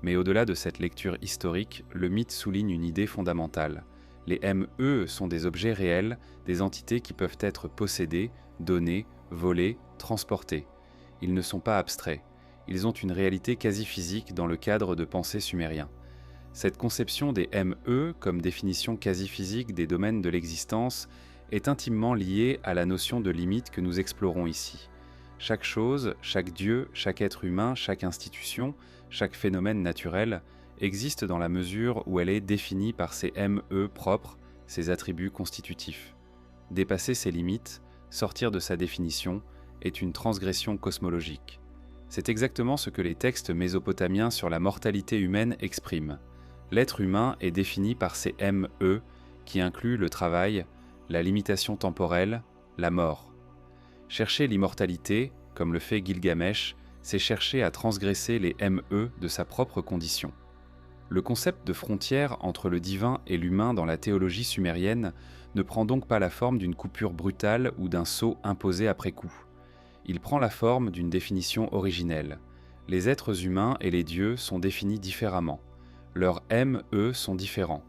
Mais au-delà de cette lecture historique, le mythe souligne une idée fondamentale. Les ME sont des objets réels, des entités qui peuvent être possédées, données, volées, transportées. Ils ne sont pas abstraits. Ils ont une réalité quasi physique dans le cadre de pensée sumérien. Cette conception des ME comme définition quasi physique des domaines de l'existence est intimement liée à la notion de limite que nous explorons ici. Chaque chose, chaque dieu, chaque être humain, chaque institution, chaque phénomène naturel existe dans la mesure où elle est définie par ses ME propres, ses attributs constitutifs. Dépasser ses limites, sortir de sa définition, est une transgression cosmologique. C'est exactement ce que les textes mésopotamiens sur la mortalité humaine expriment. L'être humain est défini par ses ME, qui incluent le travail, la limitation temporelle, la mort. Chercher l'immortalité, comme le fait Gilgamesh, c'est chercher à transgresser les ME de sa propre condition. Le concept de frontière entre le divin et l'humain dans la théologie sumérienne ne prend donc pas la forme d'une coupure brutale ou d'un saut imposé après coup. Il prend la forme d'une définition originelle. Les êtres humains et les dieux sont définis différemment. Leurs ME sont différents.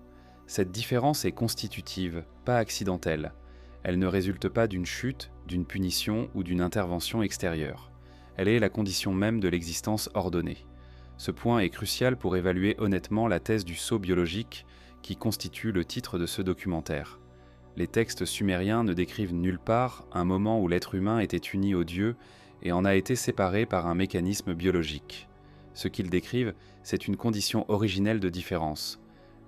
Cette différence est constitutive, pas accidentelle. Elle ne résulte pas d'une chute, d'une punition ou d'une intervention extérieure. Elle est la condition même de l'existence ordonnée. Ce point est crucial pour évaluer honnêtement la thèse du saut biologique qui constitue le titre de ce documentaire. Les textes sumériens ne décrivent nulle part un moment où l'être humain était uni au Dieu et en a été séparé par un mécanisme biologique. Ce qu'ils décrivent, c'est une condition originelle de différence.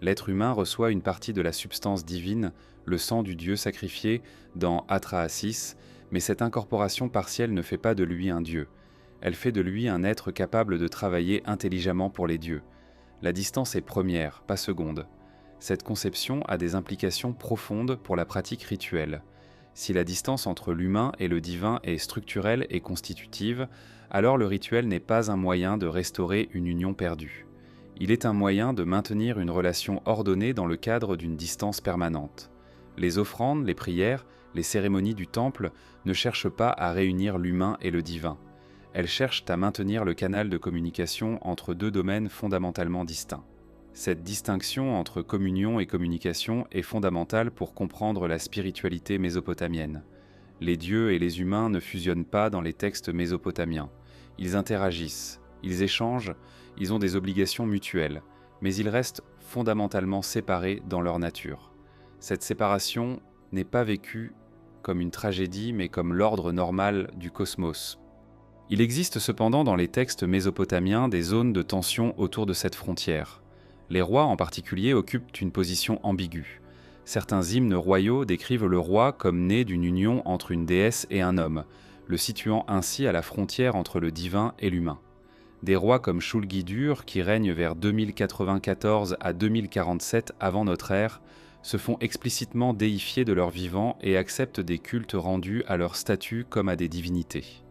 L'être humain reçoit une partie de la substance divine, le sang du Dieu sacrifié dans Atrahasis, mais cette incorporation partielle ne fait pas de lui un Dieu. Elle fait de lui un être capable de travailler intelligemment pour les dieux. La distance est première, pas seconde. Cette conception a des implications profondes pour la pratique rituelle. Si la distance entre l'humain et le divin est structurelle et constitutive, alors le rituel n'est pas un moyen de restaurer une union perdue. Il est un moyen de maintenir une relation ordonnée dans le cadre d'une distance permanente. Les offrandes, les prières, les cérémonies du temple ne cherchent pas à réunir l'humain et le divin. Elles cherchent à maintenir le canal de communication entre deux domaines fondamentalement distincts. Cette distinction entre communion et communication est fondamentale pour comprendre la spiritualité mésopotamienne. Les dieux et les humains ne fusionnent pas dans les textes mésopotamiens. Ils interagissent, ils échangent, ils ont des obligations mutuelles, mais ils restent fondamentalement séparés dans leur nature. Cette séparation n'est pas vécue comme une tragédie, mais comme l'ordre normal du cosmos. Il existe cependant dans les textes mésopotamiens des zones de tension autour de cette frontière. Les rois en particulier occupent une position ambiguë. Certains hymnes royaux décrivent le roi comme né d'une union entre une déesse et un homme, le situant ainsi à la frontière entre le divin et l'humain. Des rois comme Shulgi-Dur, qui règnent vers 2094 à 2047 avant notre ère, se font explicitement déifier de leur vivant et acceptent des cultes rendus à leur statut comme à des divinités.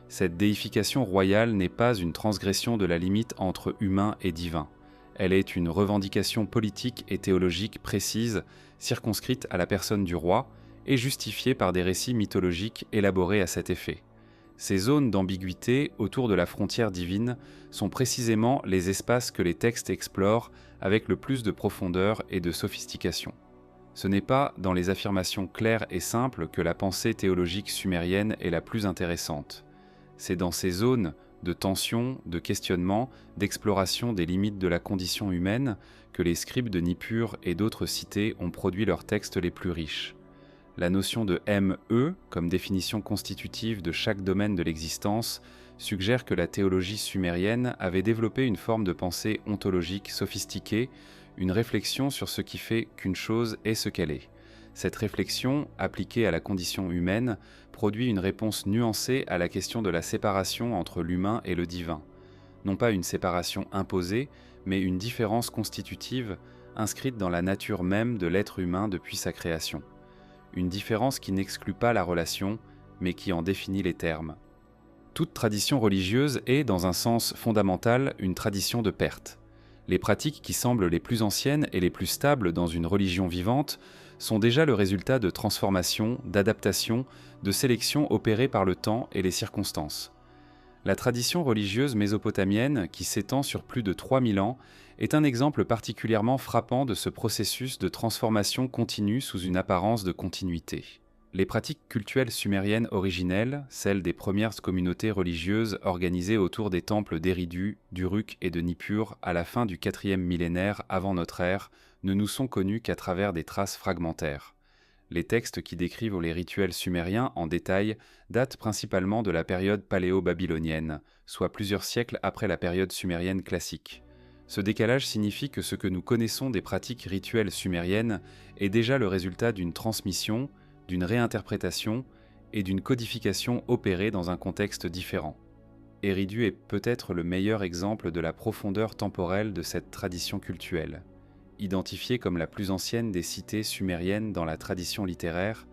Cette déification royale n'est pas une transgression de la limite entre humain et divin. Elle est une revendication politique et théologique précise, circonscrite à la personne du roi, et justifiée par des récits mythologiques élaborés à cet effet. Ces zones d'ambiguïté autour de la frontière divine sont précisément les espaces que les textes explorent avec le plus de profondeur et de sophistication. Ce n'est pas dans les affirmations claires et simples que la pensée théologique sumérienne est la plus intéressante. C'est dans ces zones de tension, de questionnement, d'exploration des limites de la condition humaine que les scribes de Nippur et d'autres cités ont produit leurs textes les plus riches. La notion de ME, comme définition constitutive de chaque domaine de l'existence, suggère que la théologie sumérienne avait développé une forme de pensée ontologique sophistiquée, une réflexion sur ce qui fait qu'une chose est ce qu'elle est. Cette réflexion, appliquée à la condition humaine, produit une réponse nuancée à la question de la séparation entre l'humain et le divin. Non pas une séparation imposée, mais une différence constitutive, inscrite dans la nature même de l'être humain depuis sa création. Une différence qui n'exclut pas la relation, mais qui en définit les termes. Toute tradition religieuse est, dans un sens fondamental, une tradition de perte. Les pratiques qui semblent les plus anciennes et les plus stables dans une religion vivante sont déjà le résultat de transformations, d'adaptations, de sélections opérées par le temps et les circonstances. La tradition religieuse mésopotamienne, qui s'étend sur plus de 3000 ans, est un exemple particulièrement frappant de ce processus de transformation continue sous une apparence de continuité. Les pratiques cultuelles sumériennes originelles, celles des premières communautés religieuses organisées autour des temples d'Eridu, d'Uruk et de Nippur à la fin du 4e millénaire avant notre ère, ne nous sont connues qu'à travers des traces fragmentaires. Les textes qui décrivent les rituels sumériens en détail datent principalement de la période paléo-babylonienne, soit plusieurs siècles après la période sumérienne classique. Ce décalage signifie que ce que nous connaissons des pratiques rituelles sumériennes est déjà le résultat d'une transmission, d'une réinterprétation et d'une codification opérée dans un contexte différent. Eridu est peut-être le meilleur exemple de la profondeur temporelle de cette tradition cultuelle. Identifiée comme la plus ancienne des cités sumériennes dans la tradition littéraire,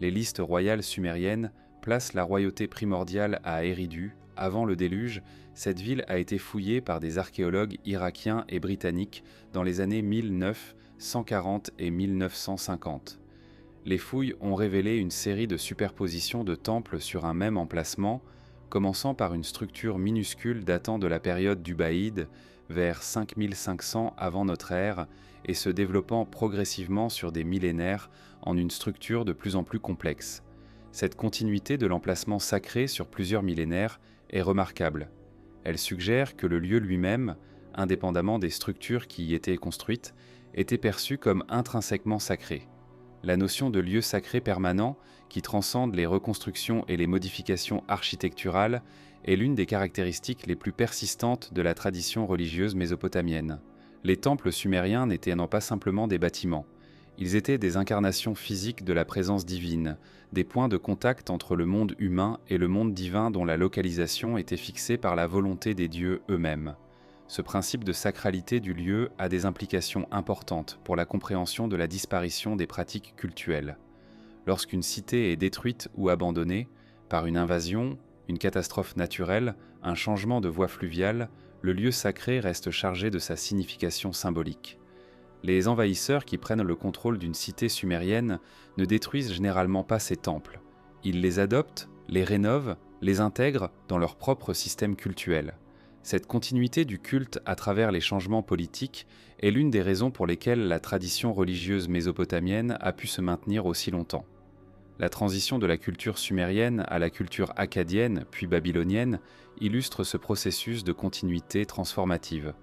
les listes royales sumériennes placent la royauté primordiale à Eridu. Avant le déluge, cette ville a été fouillée par des archéologues irakiens et britanniques dans les années 1940 et 1950. Les fouilles ont révélé une série de superpositions de temples sur un même emplacement, commençant par une structure minuscule datant de la période d'Ubaïd, vers 5500 avant notre ère, et se développant progressivement sur des millénaires en une structure de plus en plus complexe. Cette continuité de l'emplacement sacré sur plusieurs millénaires est remarquable. Elle suggère que le lieu lui-même, indépendamment des structures qui y étaient construites, était perçu comme intrinsèquement sacré. La notion de lieu sacré permanent, qui transcende les reconstructions et les modifications architecturales, est l'une des caractéristiques les plus persistantes de la tradition religieuse mésopotamienne. Les temples sumériens n'étaient pas simplement des bâtiments. Ils étaient des incarnations physiques de la présence divine, des points de contact entre le monde humain et le monde divin dont la localisation était fixée par la volonté des dieux eux-mêmes. Ce principe de sacralité du lieu a des implications importantes pour la compréhension de la disparition des pratiques cultuelles. Lorsqu'une cité est détruite ou abandonnée, par une invasion, une catastrophe naturelle, un changement de voie fluviale, le lieu sacré reste chargé de sa signification symbolique. Les envahisseurs qui prennent le contrôle d'une cité sumérienne ne détruisent généralement pas ces temples. Ils les adoptent, les rénovent, les intègrent dans leur propre système cultuel. Cette continuité du culte à travers les changements politiques est l'une des raisons pour lesquelles la tradition religieuse mésopotamienne a pu se maintenir aussi longtemps. La transition de la culture sumérienne à la culture akkadienne puis babylonienne illustre ce processus de continuité transformative.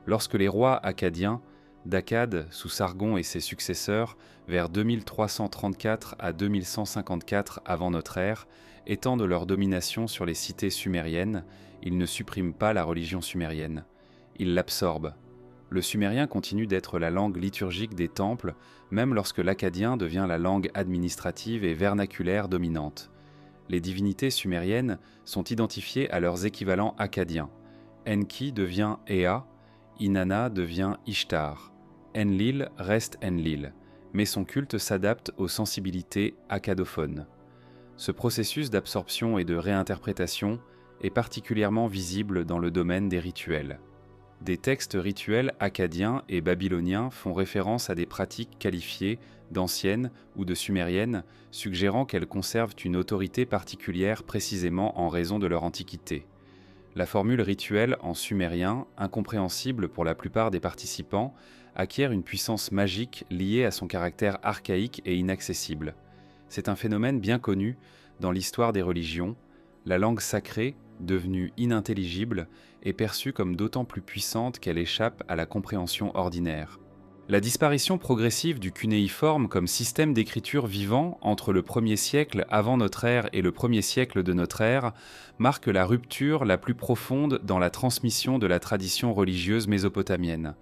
Lorsque les rois akkadiens, d'Akkad sous Sargon et ses successeurs, vers 2334 à 2154 avant notre ère, étendent leur domination sur les cités sumériennes, ils ne suppriment pas la religion sumérienne. Ils l'absorbent. Le sumérien continue d'être la langue liturgique des temples, même lorsque l'akkadien devient la langue administrative et vernaculaire dominante. Les divinités sumériennes sont identifiées à leurs équivalents akkadiens. Enki devient Ea, Inanna devient Ishtar. Enlil reste Enlil, mais son culte s'adapte aux sensibilités akkadophones. Ce processus d'absorption et de réinterprétation est particulièrement visible dans le domaine des rituels. Des textes rituels akkadiens et babyloniens font référence à des pratiques qualifiées d'anciennes ou de sumériennes, suggérant qu'elles conservent une autorité particulière précisément en raison de leur antiquité. La formule rituelle en sumérien, incompréhensible pour la plupart des participants, acquiert une puissance magique liée à son caractère archaïque et inaccessible. C'est un phénomène bien connu dans l'histoire des religions. La langue sacrée, devenue inintelligible, est perçue comme d'autant plus puissante qu'elle échappe à la compréhension ordinaire. La disparition progressive du cunéiforme comme système d'écriture vivant entre le 1er siècle avant notre ère et le 1er siècle de notre ère marque la rupture la plus profonde dans la transmission de la tradition religieuse mésopotamienne.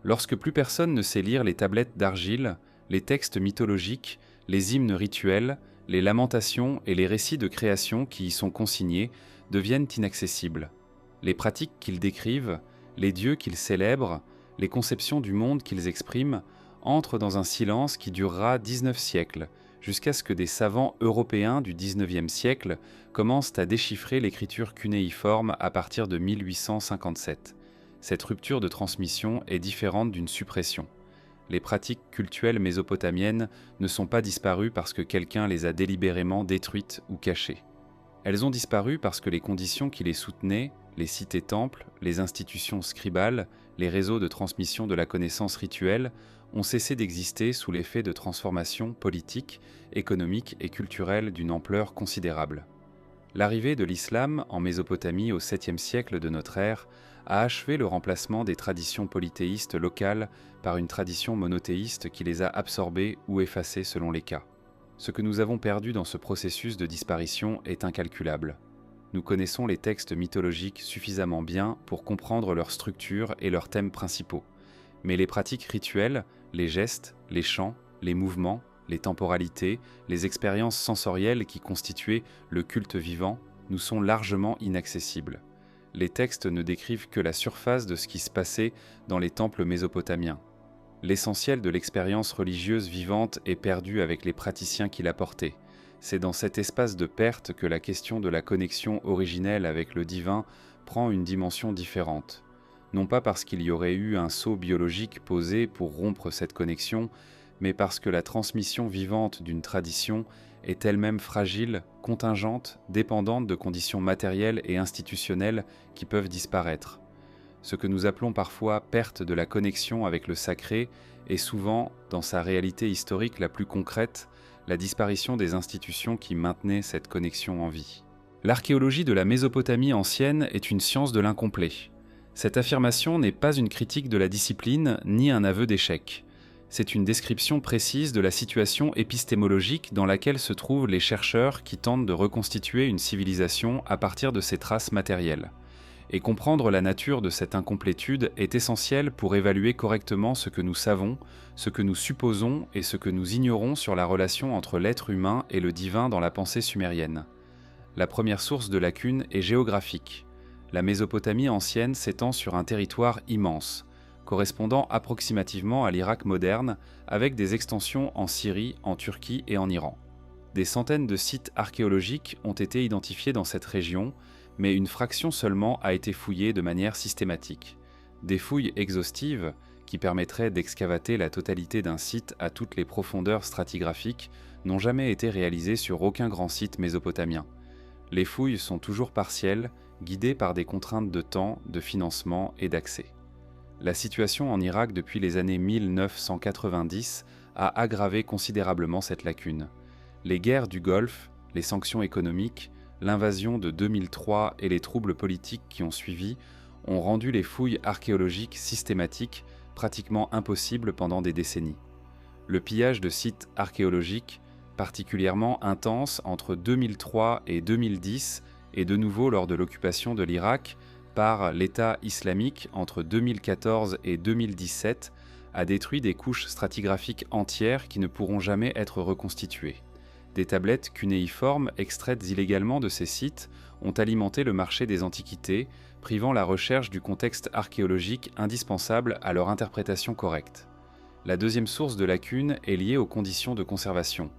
Lorsque plus personne ne sait lire les tablettes d'argile, les textes mythologiques, les hymnes rituels, les lamentations et les récits de création qui y sont consignés deviennent inaccessibles. Les pratiques qu'ils décrivent, les dieux qu'ils célèbrent, les conceptions du monde qu'ils expriment entrent dans un silence qui durera 19 siècles, jusqu'à ce que des savants européens du 19e siècle commencent à déchiffrer l'écriture cunéiforme à partir de 1857. Cette rupture de transmission est différente d'une suppression. Les pratiques cultuelles mésopotamiennes ne sont pas disparues parce que quelqu'un les a délibérément détruites ou cachées. Elles ont disparu parce que les conditions qui les soutenaient, les cités-temples, les institutions scribales, les réseaux de transmission de la connaissance rituelle, ont cessé d'exister sous l'effet de transformations politiques, économiques et culturelles d'une ampleur considérable. L'arrivée de l'islam en Mésopotamie au 7e siècle de notre ère a achevé le remplacement des traditions polythéistes locales par une tradition monothéiste qui les a absorbées ou effacées selon les cas. Ce que nous avons perdu dans ce processus de disparition est incalculable. nous connaissons les textes mythologiques suffisamment bien pour comprendre leur structure et leurs thèmes principaux. Mais les pratiques rituelles, les gestes, les chants, les mouvements, les temporalités, les expériences sensorielles qui constituaient le culte vivant nous sont largement inaccessibles. Les textes ne décrivent que la surface de ce qui se passait dans les temples mésopotamiens. L'essentiel de l'expérience religieuse vivante est perdu avec les praticiens qui la portaient. C'est dans cet espace de perte que la question de la connexion originelle avec le divin prend une dimension différente. Non pas parce qu'il y aurait eu un sceau biologique posé pour rompre cette connexion, mais parce que la transmission vivante d'une tradition est elle-même fragile, contingente, dépendante de conditions matérielles et institutionnelles qui peuvent disparaître. Ce que nous appelons parfois perte de la connexion avec le sacré est souvent, dans sa réalité historique la plus concrète, la disparition des institutions qui maintenaient cette connexion en vie. L'archéologie de la Mésopotamie ancienne est une science de l'incomplet. Cette affirmation n'est pas une critique de la discipline ni un aveu d'échec. C'est une description précise de la situation épistémologique dans laquelle se trouvent les chercheurs qui tentent de reconstituer une civilisation à partir de ses traces matérielles. Et comprendre la nature de cette incomplétude est essentiel pour évaluer correctement ce que nous savons, ce que nous supposons et ce que nous ignorons sur la relation entre l'être humain et le divin dans la pensée sumérienne. La première source de lacune est géographique. La Mésopotamie ancienne s'étend sur un territoire immense, correspondant approximativement à l'Irak moderne, avec des extensions en Syrie, en Turquie et en Iran. Des centaines de sites archéologiques ont été identifiés dans cette région, mais une fraction seulement a été fouillée de manière systématique. Des fouilles exhaustives, qui permettraient d'excavater la totalité d'un site à toutes les profondeurs stratigraphiques, n'ont jamais été réalisées sur aucun grand site mésopotamien. Les fouilles sont toujours partielles, guidées par des contraintes de temps, de financement et d'accès. La situation en Irak depuis les années 1990 a aggravé considérablement cette lacune. Les guerres du Golfe, les sanctions économiques, l'invasion de 2003 et les troubles politiques qui ont suivi ont rendu les fouilles archéologiques systématiques pratiquement impossibles pendant des décennies. Le pillage de sites archéologiques, particulièrement intense entre 2003 et 2010 et de nouveau lors de l'occupation de l'Irak par l'État islamique entre 2014 et 2017, a détruit des couches stratigraphiques entières qui ne pourront jamais être reconstituées. Des tablettes cunéiformes extraites illégalement de ces sites ont alimenté le marché des antiquités, privant la recherche du contexte archéologique indispensable à leur interprétation correcte. La deuxième source de lacune est liée aux conditions de conservation.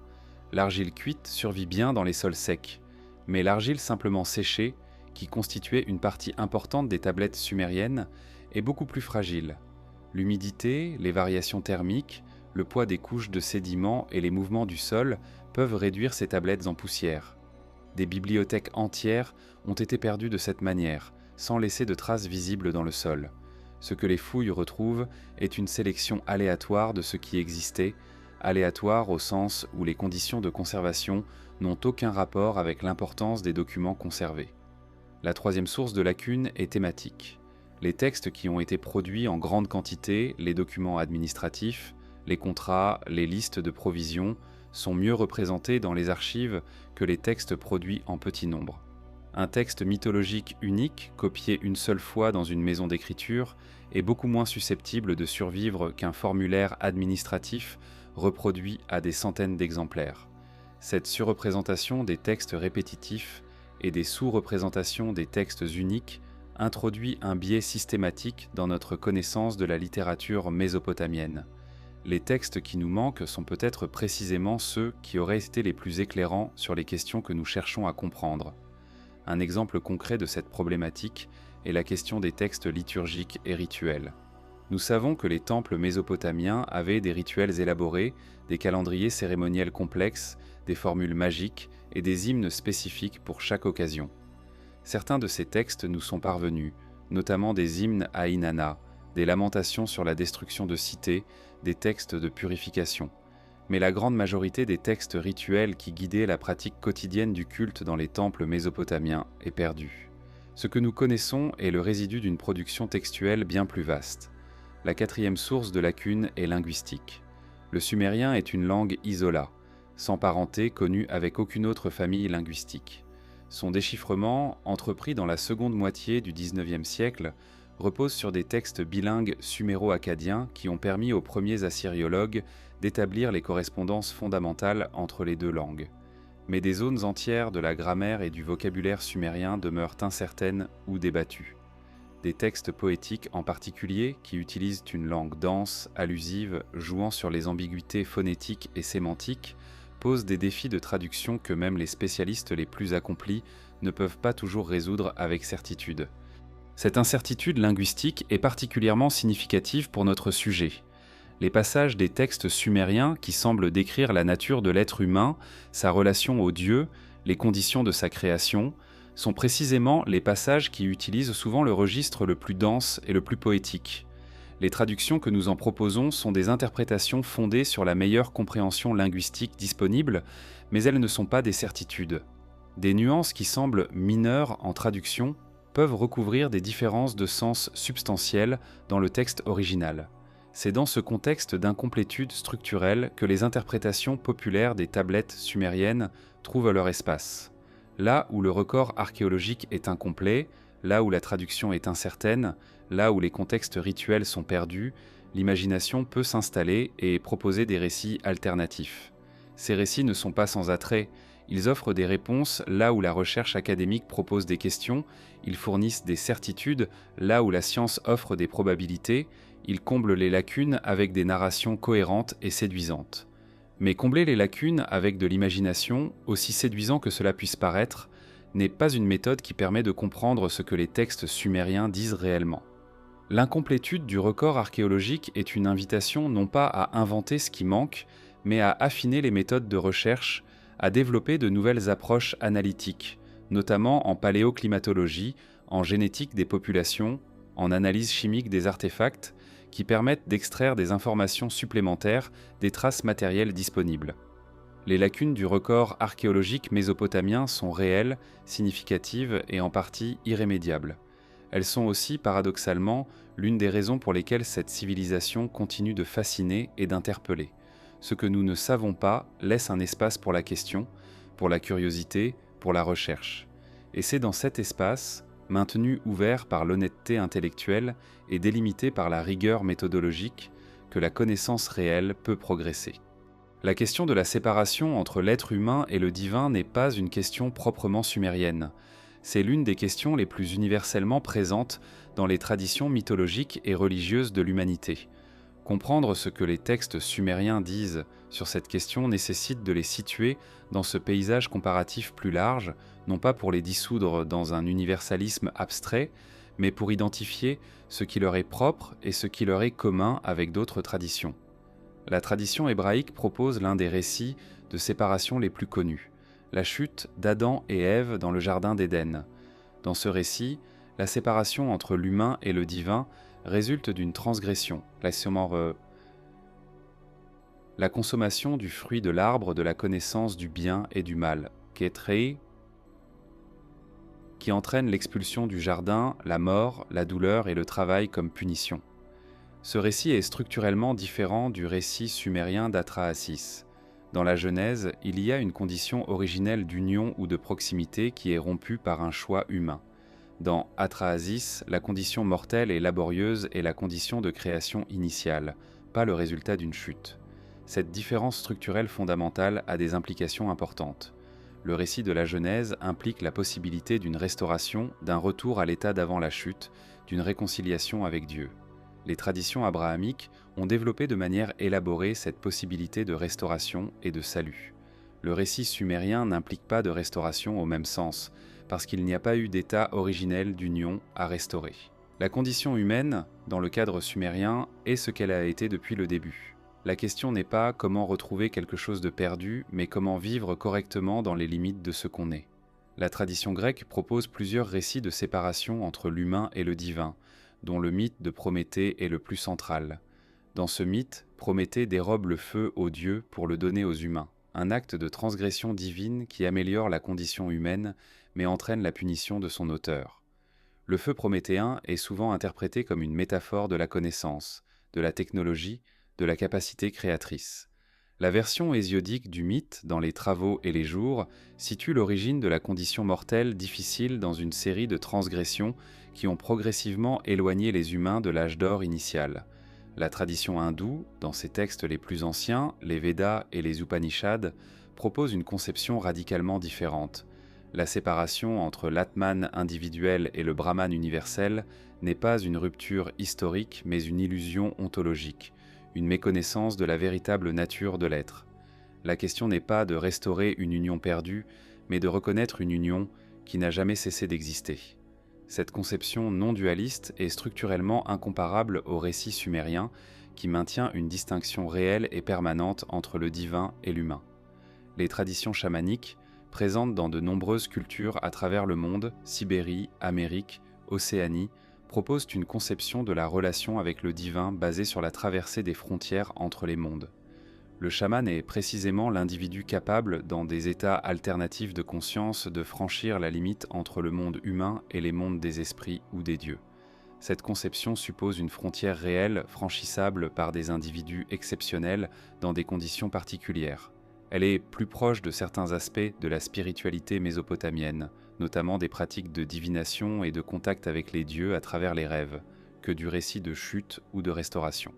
L'argile cuite survit bien dans les sols secs, mais l'argile simplement séchée, qui constituait une partie importante des tablettes sumériennes, est beaucoup plus fragile. L'humidité, les variations thermiques, le poids des couches de sédiments et les mouvements du sol peuvent réduire ces tablettes en poussière. Des bibliothèques entières ont été perdues de cette manière, sans laisser de traces visibles dans le sol. Ce que les fouilles retrouvent est une sélection aléatoire de ce qui existait, aléatoire au sens où les conditions de conservation n'ont aucun rapport avec l'importance des documents conservés. La troisième source de lacune est thématique. Les textes qui ont été produits en grande quantité, les documents administratifs, les contrats, les listes de provisions, sont mieux représentés dans les archives que les textes produits en petit nombre. Un texte mythologique unique, copié une seule fois dans une maison d'écriture, est beaucoup moins susceptible de survivre qu'un formulaire administratif reproduit à des centaines d'exemplaires. Cette surreprésentation des textes répétitifs et des sous-représentations des textes uniques introduit un biais systématique dans notre connaissance de la littérature mésopotamienne. Les textes qui nous manquent sont peut-être précisément ceux qui auraient été les plus éclairants sur les questions que nous cherchons à comprendre. Un exemple concret de cette problématique est la question des textes liturgiques et rituels. Nous savons que les temples mésopotamiens avaient des rituels élaborés, des calendriers cérémoniels complexes, des formules magiques et des hymnes spécifiques pour chaque occasion. Certains de ces textes nous sont parvenus, notamment des hymnes à Inanna, des lamentations sur la destruction de cités, des textes de purification. Mais la grande majorité des textes rituels qui guidaient la pratique quotidienne du culte dans les temples mésopotamiens est perdue. Ce que nous connaissons est le résidu d'une production textuelle bien plus vaste. La quatrième source de lacune est linguistique. Le sumérien est une langue isola, sans parenté connue avec aucune autre famille linguistique. Son déchiffrement, entrepris dans la seconde moitié du XIXe siècle, repose sur des textes bilingues suméro-akkadiens qui ont permis aux premiers assyriologues d'établir les correspondances fondamentales entre les deux langues. Mais des zones entières de la grammaire et du vocabulaire sumérien demeurent incertaines ou débattues. Des textes poétiques en particulier, qui utilisent une langue dense, allusive, jouant sur les ambiguïtés phonétiques et sémantiques, posent des défis de traduction que même les spécialistes les plus accomplis ne peuvent pas toujours résoudre avec certitude. Cette incertitude linguistique est particulièrement significative pour notre sujet. Les passages des textes sumériens qui semblent décrire la nature de l'être humain, sa relation aux dieux, les conditions de sa création, sont précisément les passages qui utilisent souvent le registre le plus dense et le plus poétique. Les traductions que nous en proposons sont des interprétations fondées sur la meilleure compréhension linguistique disponible, mais elles ne sont pas des certitudes. Des nuances qui semblent mineures en traduction peuvent recouvrir des différences de sens substantielles dans le texte original. C'est dans ce contexte d'incomplétude structurelle que les interprétations populaires des tablettes sumériennes trouvent leur espace. Là où le record archéologique est incomplet, là où la traduction est incertaine, là où les contextes rituels sont perdus, l'imagination peut s'installer et proposer des récits alternatifs. Ces récits ne sont pas sans attrait, ils offrent des réponses là où la recherche académique propose des questions, ils fournissent des certitudes là où la science offre des probabilités, ils comblent les lacunes avec des narrations cohérentes et séduisantes. Mais combler les lacunes avec de l'imagination, aussi séduisant que cela puisse paraître, n'est pas une méthode qui permet de comprendre ce que les textes sumériens disent réellement. L'incomplétude du record archéologique est une invitation non pas à inventer ce qui manque, mais à affiner les méthodes de recherche, à développer de nouvelles approches analytiques, notamment en paléoclimatologie, en génétique des populations, en analyse chimique des artefacts, qui permettent d'extraire des informations supplémentaires des traces matérielles disponibles. Les lacunes du record archéologique mésopotamien sont réelles, significatives et en partie irrémédiables. Elles sont aussi, paradoxalement, l'une des raisons pour lesquelles cette civilisation continue de fasciner et d'interpeller. Ce que nous ne savons pas laisse un espace pour la question, pour la curiosité, pour la recherche. Et c'est dans cet espace, maintenu ouvert par l'honnêteté intellectuelle et délimité par la rigueur méthodologique, que la connaissance réelle peut progresser. La question de la séparation entre l'être humain et le divin n'est pas une question proprement sumérienne. C'est l'une des questions les plus universellement présentes dans les traditions mythologiques et religieuses de l'humanité. Comprendre ce que les textes sumériens disent sur cette question nécessite de les situer dans ce paysage comparatif plus large, non pas pour les dissoudre dans un universalisme abstrait, mais pour identifier ce qui leur est propre et ce qui leur est commun avec d'autres traditions. La tradition hébraïque propose l'un des récits de séparation les plus connus, la chute d'Adam et Ève dans le jardin d'Éden. Dans ce récit, la séparation entre l'humain et le divin résulte d'une transgression, la consommation du fruit de l'arbre de la connaissance du bien et du mal, Ketrei, qui entraîne l'expulsion du jardin, la mort, la douleur et le travail comme punition. Ce récit est structurellement différent du récit sumérien d'Atrahasis. Dans la Genèse, il y a une condition originelle d'union ou de proximité qui est rompue par un choix humain. Dans Atrahasis, la condition mortelle et laborieuse est la condition de création initiale, pas le résultat d'une chute. Cette différence structurelle fondamentale a des implications importantes. Le récit de la Genèse implique la possibilité d'une restauration, d'un retour à l'état d'avant la chute, d'une réconciliation avec Dieu. Les traditions abrahamiques ont développé de manière élaborée cette possibilité de restauration et de salut. Le récit sumérien n'implique pas de restauration au même sens, parce qu'il n'y a pas eu d'état originel d'union à restaurer. La condition humaine, dans le cadre sumérien, est ce qu'elle a été depuis le début. La question n'est pas comment retrouver quelque chose de perdu, mais comment vivre correctement dans les limites de ce qu'on est. La tradition grecque propose plusieurs récits de séparation entre l'humain et le divin, dont le mythe de Prométhée est le plus central. Dans ce mythe, Prométhée dérobe le feu aux dieux pour le donner aux humains, un acte de transgression divine qui améliore la condition humaine mais entraîne la punition de son auteur. Le feu prométhéen est souvent interprété comme une métaphore de la connaissance, de la technologie, de la capacité créatrice. La version hésiodique du mythe, dans les Travaux et les Jours, situe l'origine de la condition mortelle difficile dans une série de transgressions qui ont progressivement éloigné les humains de l'âge d'or initial. La tradition hindoue, dans ses textes les plus anciens, les Védas et les Upanishads, propose une conception radicalement différente. La séparation entre l'Atman individuel et le Brahman universel n'est pas une rupture historique mais une illusion ontologique, une méconnaissance de la véritable nature de l'être. La question n'est pas de restaurer une union perdue, mais de reconnaître une union qui n'a jamais cessé d'exister. Cette conception non dualiste est structurellement incomparable au récit sumérien qui maintient une distinction réelle et permanente entre le divin et l'humain. Les traditions chamaniques, présentes dans de nombreuses cultures à travers le monde, Sibérie, Amérique, Océanie, proposent une conception de la relation avec le divin basée sur la traversée des frontières entre les mondes. Le chaman est précisément l'individu capable, dans des états alternatifs de conscience, de franchir la limite entre le monde humain et les mondes des esprits ou des dieux. Cette conception suppose une frontière réelle, franchissable par des individus exceptionnels dans des conditions particulières. Elle est plus proche de certains aspects de la spiritualité mésopotamienne, notamment des pratiques de divination et de contact avec les dieux à travers les rêves, que du récit de chute ou de restauration.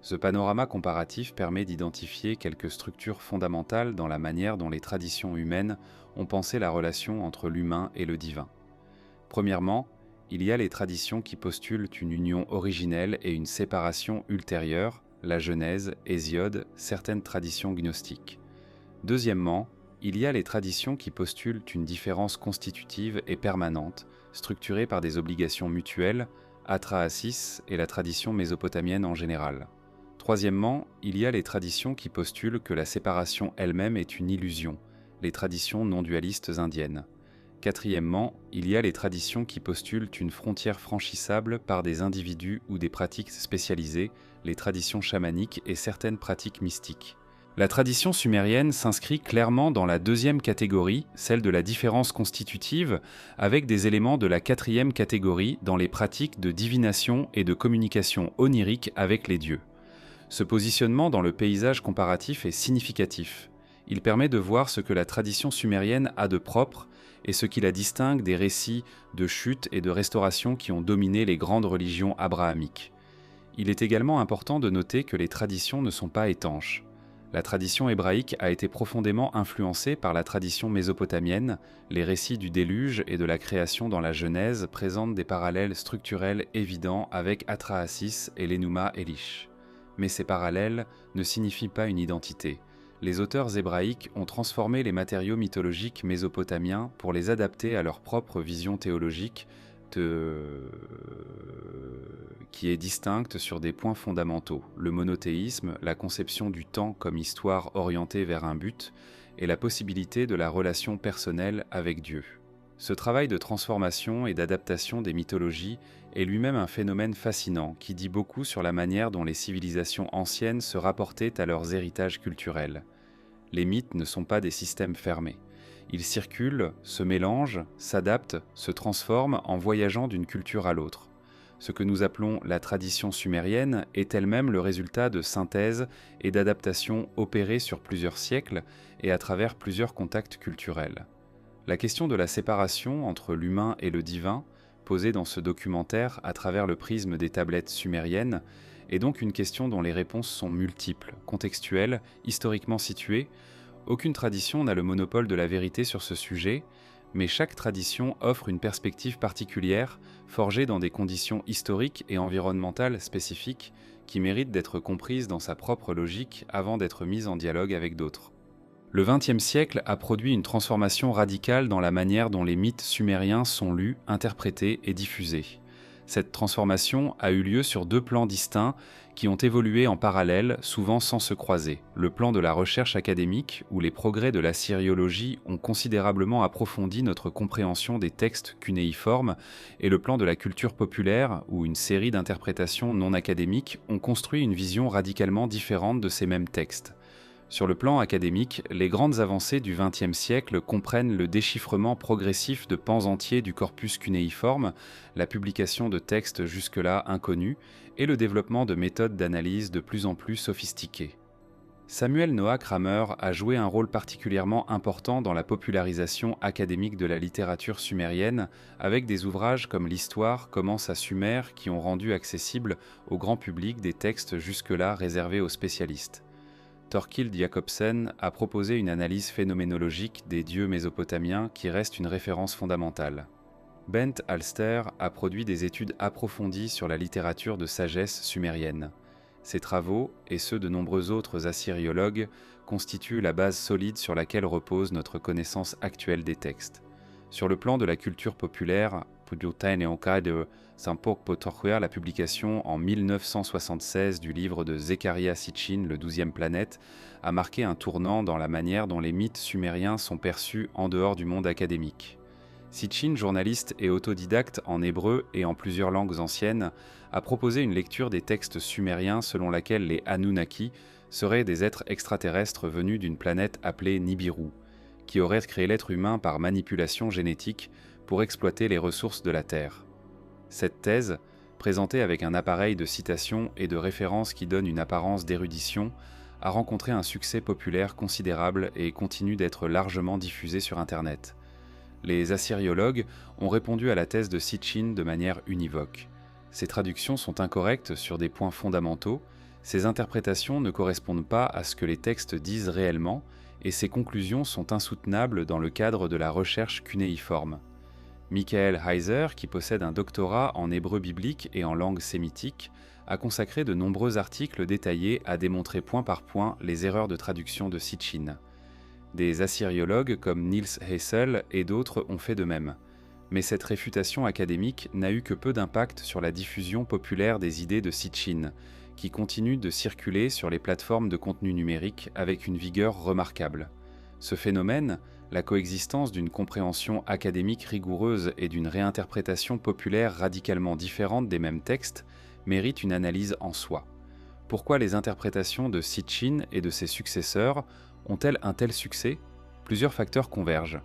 Ce panorama comparatif permet d'identifier quelques structures fondamentales dans la manière dont les traditions humaines ont pensé la relation entre l'humain et le divin. Premièrement, il y a les traditions qui postulent une union originelle et une séparation ultérieure, la Genèse, Hésiode, certaines traditions gnostiques. Deuxièmement, il y a les traditions qui postulent une différence constitutive et permanente, structurée par des obligations mutuelles, Atrahasis et la tradition mésopotamienne en général. Troisièmement, il y a les traditions qui postulent que la séparation elle-même est une illusion, les traditions non-dualistes indiennes. Quatrièmement, il y a les traditions qui postulent une frontière franchissable par des individus ou des pratiques spécialisées, les traditions chamaniques et certaines pratiques mystiques. La tradition sumérienne s'inscrit clairement dans la deuxième catégorie, celle de la différence constitutive, avec des éléments de la quatrième catégorie dans les pratiques de divination et de communication onirique avec les dieux. Ce positionnement dans le paysage comparatif est significatif. Il permet de voir ce que la tradition sumérienne a de propre et ce qui la distingue des récits de chute et de restauration qui ont dominé les grandes religions abrahamiques. Il est également important de noter que les traditions ne sont pas étanches. La tradition hébraïque a été profondément influencée par la tradition mésopotamienne, les récits du déluge et de la création dans la Genèse présentent des parallèles structurels évidents avec Atrahasis et l'Enuma Elish. Mais ces parallèles ne signifient pas une identité. Les auteurs hébraïques ont transformé les matériaux mythologiques mésopotamiens pour les adapter à leur propre vision théologique qui est distincte sur des points fondamentaux, le monothéisme, la conception du temps comme histoire orientée vers un but, et la possibilité de la relation personnelle avec Dieu. Ce travail de transformation et d'adaptation des mythologies est lui-même un phénomène fascinant qui dit beaucoup sur la manière dont les civilisations anciennes se rapportaient à leurs héritages culturels. Les mythes ne sont pas des systèmes fermés. Ils circulent, se mélangent, s'adaptent, se transforment en voyageant d'une culture à l'autre. Ce que nous appelons la tradition sumérienne est elle-même le résultat de synthèses et d'adaptations opérées sur plusieurs siècles et à travers plusieurs contacts culturels. La question de la séparation entre l'humain et le divin, posée dans ce documentaire à travers le prisme des tablettes sumériennes, est donc une question dont les réponses sont multiples, contextuelles, historiquement situées. Aucune tradition n'a le monopole de la vérité sur ce sujet, mais chaque tradition offre une perspective particulière, forgée dans des conditions historiques et environnementales spécifiques, qui méritent d'être comprises dans sa propre logique avant d'être mise en dialogue avec d'autres. Le XXe siècle a produit une transformation radicale dans la manière dont les mythes sumériens sont lus, interprétés et diffusés. Cette transformation a eu lieu sur deux plans distincts qui ont évolué en parallèle, souvent sans se croiser. Le plan de la recherche académique, où les progrès de la syriologie ont considérablement approfondi notre compréhension des textes cunéiformes, et le plan de la culture populaire, où une série d'interprétations non académiques ont construit une vision radicalement différente de ces mêmes textes. Sur le plan académique, les grandes avancées du XXe siècle comprennent le déchiffrement progressif de pans entiers du corpus cunéiforme, la publication de textes jusque-là inconnus et le développement de méthodes d'analyse de plus en plus sophistiquées. Samuel Noah Kramer a joué un rôle particulièrement important dans la popularisation académique de la littérature sumérienne, avec des ouvrages comme l'Histoire commence à Sumer qui ont rendu accessibles au grand public des textes jusque-là réservés aux spécialistes. Thorkild Jacobsen a proposé une analyse phénoménologique des dieux mésopotamiens qui reste une référence fondamentale. Bent Alster a produit des études approfondies sur la littérature de sagesse sumérienne. Ces travaux, et ceux de nombreux autres assyriologues, constituent la base solide sur laquelle repose notre connaissance actuelle des textes. Sur le plan de la culture populaire, la publication en 1976 du livre de Zecharia Sitchin, le 12e planète, a marqué un tournant dans la manière dont les mythes sumériens sont perçus en dehors du monde académique. Sitchin, journaliste et autodidacte en hébreu et en plusieurs langues anciennes, a proposé une lecture des textes sumériens selon laquelle les Anunnaki seraient des êtres extraterrestres venus d'une planète appelée Nibiru, qui auraient créé l'être humain par manipulation génétique pour exploiter les ressources de la Terre. Cette thèse, présentée avec un appareil de citation et de référence qui donne une apparence d'érudition, a rencontré un succès populaire considérable et continue d'être largement diffusée sur Internet. Les assyriologues ont répondu à la thèse de Sitchin de manière univoque. Ces traductions sont incorrectes sur des points fondamentaux, ces interprétations ne correspondent pas à ce que les textes disent réellement, et ces conclusions sont insoutenables dans le cadre de la recherche cunéiforme. Michael Heiser, qui possède un doctorat en hébreu biblique et en langue sémitique, a consacré de nombreux articles détaillés à démontrer point par point les erreurs de traduction de Sitchin. Des assyriologues comme Niels Hessel et d'autres ont fait de même. Mais cette réfutation académique n'a eu que peu d'impact sur la diffusion populaire des idées de Sitchin, qui continuent de circuler sur les plateformes de contenu numérique avec une vigueur remarquable. Ce phénomène, la coexistence d'une compréhension académique rigoureuse et d'une réinterprétation populaire radicalement différente des mêmes textes, mérite une analyse en soi. Pourquoi les interprétations de Sitchin et de ses successeurs ont-elles un tel succès ? Plusieurs facteurs convergent.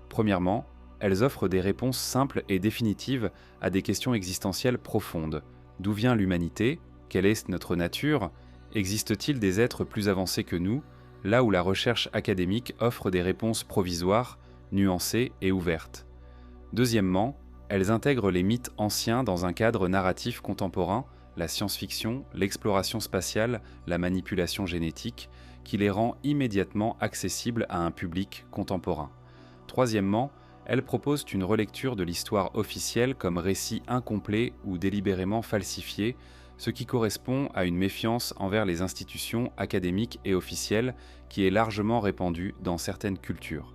Premièrement, elles offrent des réponses simples et définitives à des questions existentielles profondes. D'où vient l'humanité ? Quelle est notre nature ? Existe-t-il des êtres plus avancés que nous ? Là où la recherche académique offre des réponses provisoires, nuancées et ouvertes. Deuxièmement, elles intègrent les mythes anciens dans un cadre narratif contemporain, la science-fiction, l'exploration spatiale, la manipulation génétique, qui les rend immédiatement accessibles à un public contemporain. Troisièmement, elles proposent une relecture de l'histoire officielle comme récit incomplet ou délibérément falsifié, ce qui correspond à une méfiance envers les institutions académiques et officielles qui est largement répandue dans certaines cultures.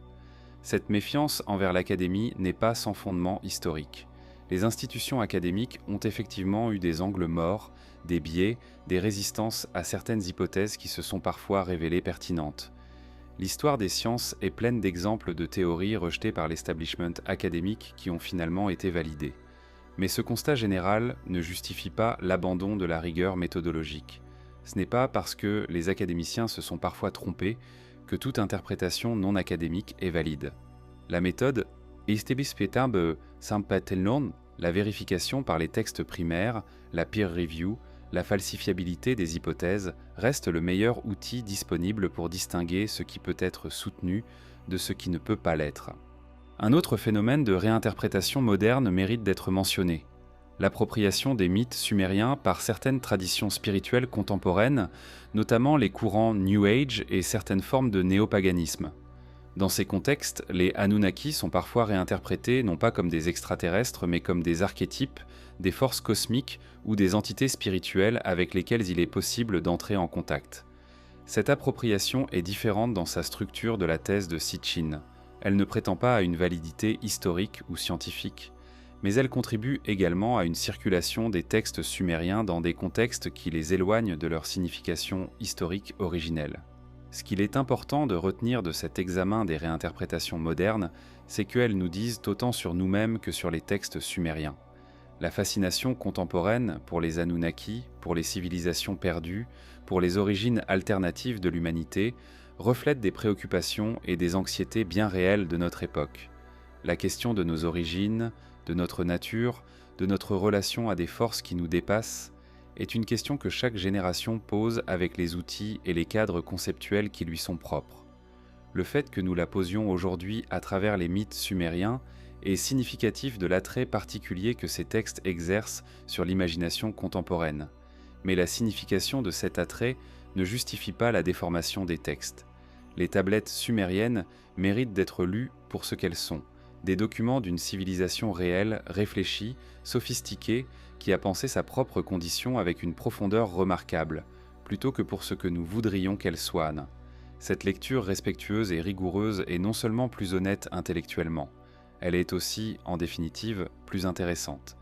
Cette méfiance envers l'académie n'est pas sans fondement historique. Les institutions académiques ont effectivement eu des angles morts, des biais, des résistances à certaines hypothèses qui se sont parfois révélées pertinentes. L'histoire des sciences est pleine d'exemples de théories rejetées par l'establishment académique qui ont finalement été validées. Mais ce constat général ne justifie pas l'abandon de la rigueur méthodologique. Ce n'est pas parce que les académiciens se sont parfois trompés que toute interprétation non académique est valide. La méthode la vérification par les textes primaires, la peer review, la falsifiabilité des hypothèses reste le meilleur outil disponible pour distinguer ce qui peut être soutenu de ce qui ne peut pas l'être. Un autre phénomène de réinterprétation moderne mérite d'être mentionné. L'appropriation des mythes sumériens par certaines traditions spirituelles contemporaines, notamment les courants New Age et certaines formes de néopaganisme. Dans ces contextes, les Anunnaki sont parfois réinterprétés non pas comme des extraterrestres, mais comme des archétypes, des forces cosmiques ou des entités spirituelles avec lesquelles il est possible d'entrer en contact. Cette appropriation est différente dans sa structure de la thèse de Sitchin. Elle ne prétend pas à une validité historique ou scientifique, mais elle contribue également à une circulation des textes sumériens dans des contextes qui les éloignent de leur signification historique originelle. Ce qu'il est important de retenir de cet examen des réinterprétations modernes, c'est qu'elles nous disent autant sur nous-mêmes que sur les textes sumériens. La fascination contemporaine pour les Anunnaki, pour les civilisations perdues, pour les origines alternatives de l'humanité, reflète des préoccupations et des anxiétés bien réelles de notre époque. La question de nos origines, de notre nature, de notre relation à des forces qui nous dépassent, est une question que chaque génération pose avec les outils et les cadres conceptuels qui lui sont propres. Le fait que nous la posions aujourd'hui à travers les mythes sumériens est significatif de l'attrait particulier que ces textes exercent sur l'imagination contemporaine. Mais la signification de cet attrait ne justifie pas la déformation des textes. Les tablettes sumériennes méritent d'être lues pour ce qu'elles sont, des documents d'une civilisation réelle, réfléchie, sophistiquée, qui a pensé sa propre condition avec une profondeur remarquable, plutôt que pour ce que nous voudrions qu'elle soit. Cette lecture respectueuse et rigoureuse est non seulement plus honnête intellectuellement, elle est aussi, en définitive, plus intéressante.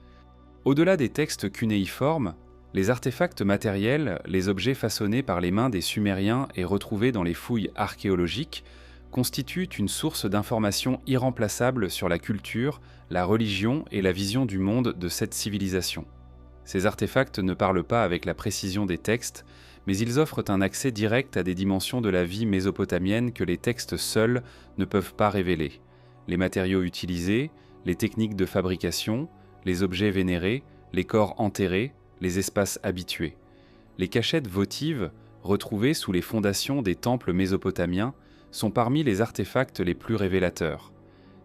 Au-delà des textes cunéiformes, les artefacts matériels, les objets façonnés par les mains des Sumériens et retrouvés dans les fouilles archéologiques, constituent une source d'informations irremplaçable sur la culture, la religion et la vision du monde de cette civilisation. Ces artefacts ne parlent pas avec la précision des textes, mais ils offrent un accès direct à des dimensions de la vie mésopotamienne que les textes seuls ne peuvent pas révéler. Les matériaux utilisés, les techniques de fabrication, les objets vénérés, les corps enterrés, les espaces habitués. Les cachettes votives, retrouvées sous les fondations des temples mésopotamiens, sont parmi les artefacts les plus révélateurs.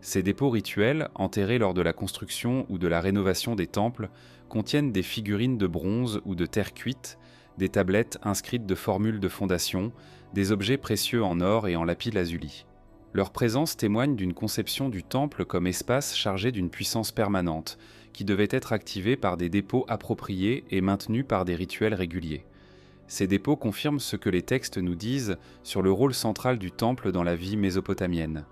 Ces dépôts rituels, enterrés lors de la construction ou de la rénovation des temples, contiennent des figurines de bronze ou de terre cuite, des tablettes inscrites de formules de fondation, des objets précieux en or et en lapis-lazuli. Leur présence témoigne d'une conception du temple comme espace chargé d'une puissance permanente, qui devait être activée par des dépôts appropriés et maintenus par des rituels réguliers. Ces dépôts confirment ce que les textes nous disent sur le rôle central du temple dans la vie mésopotamienne.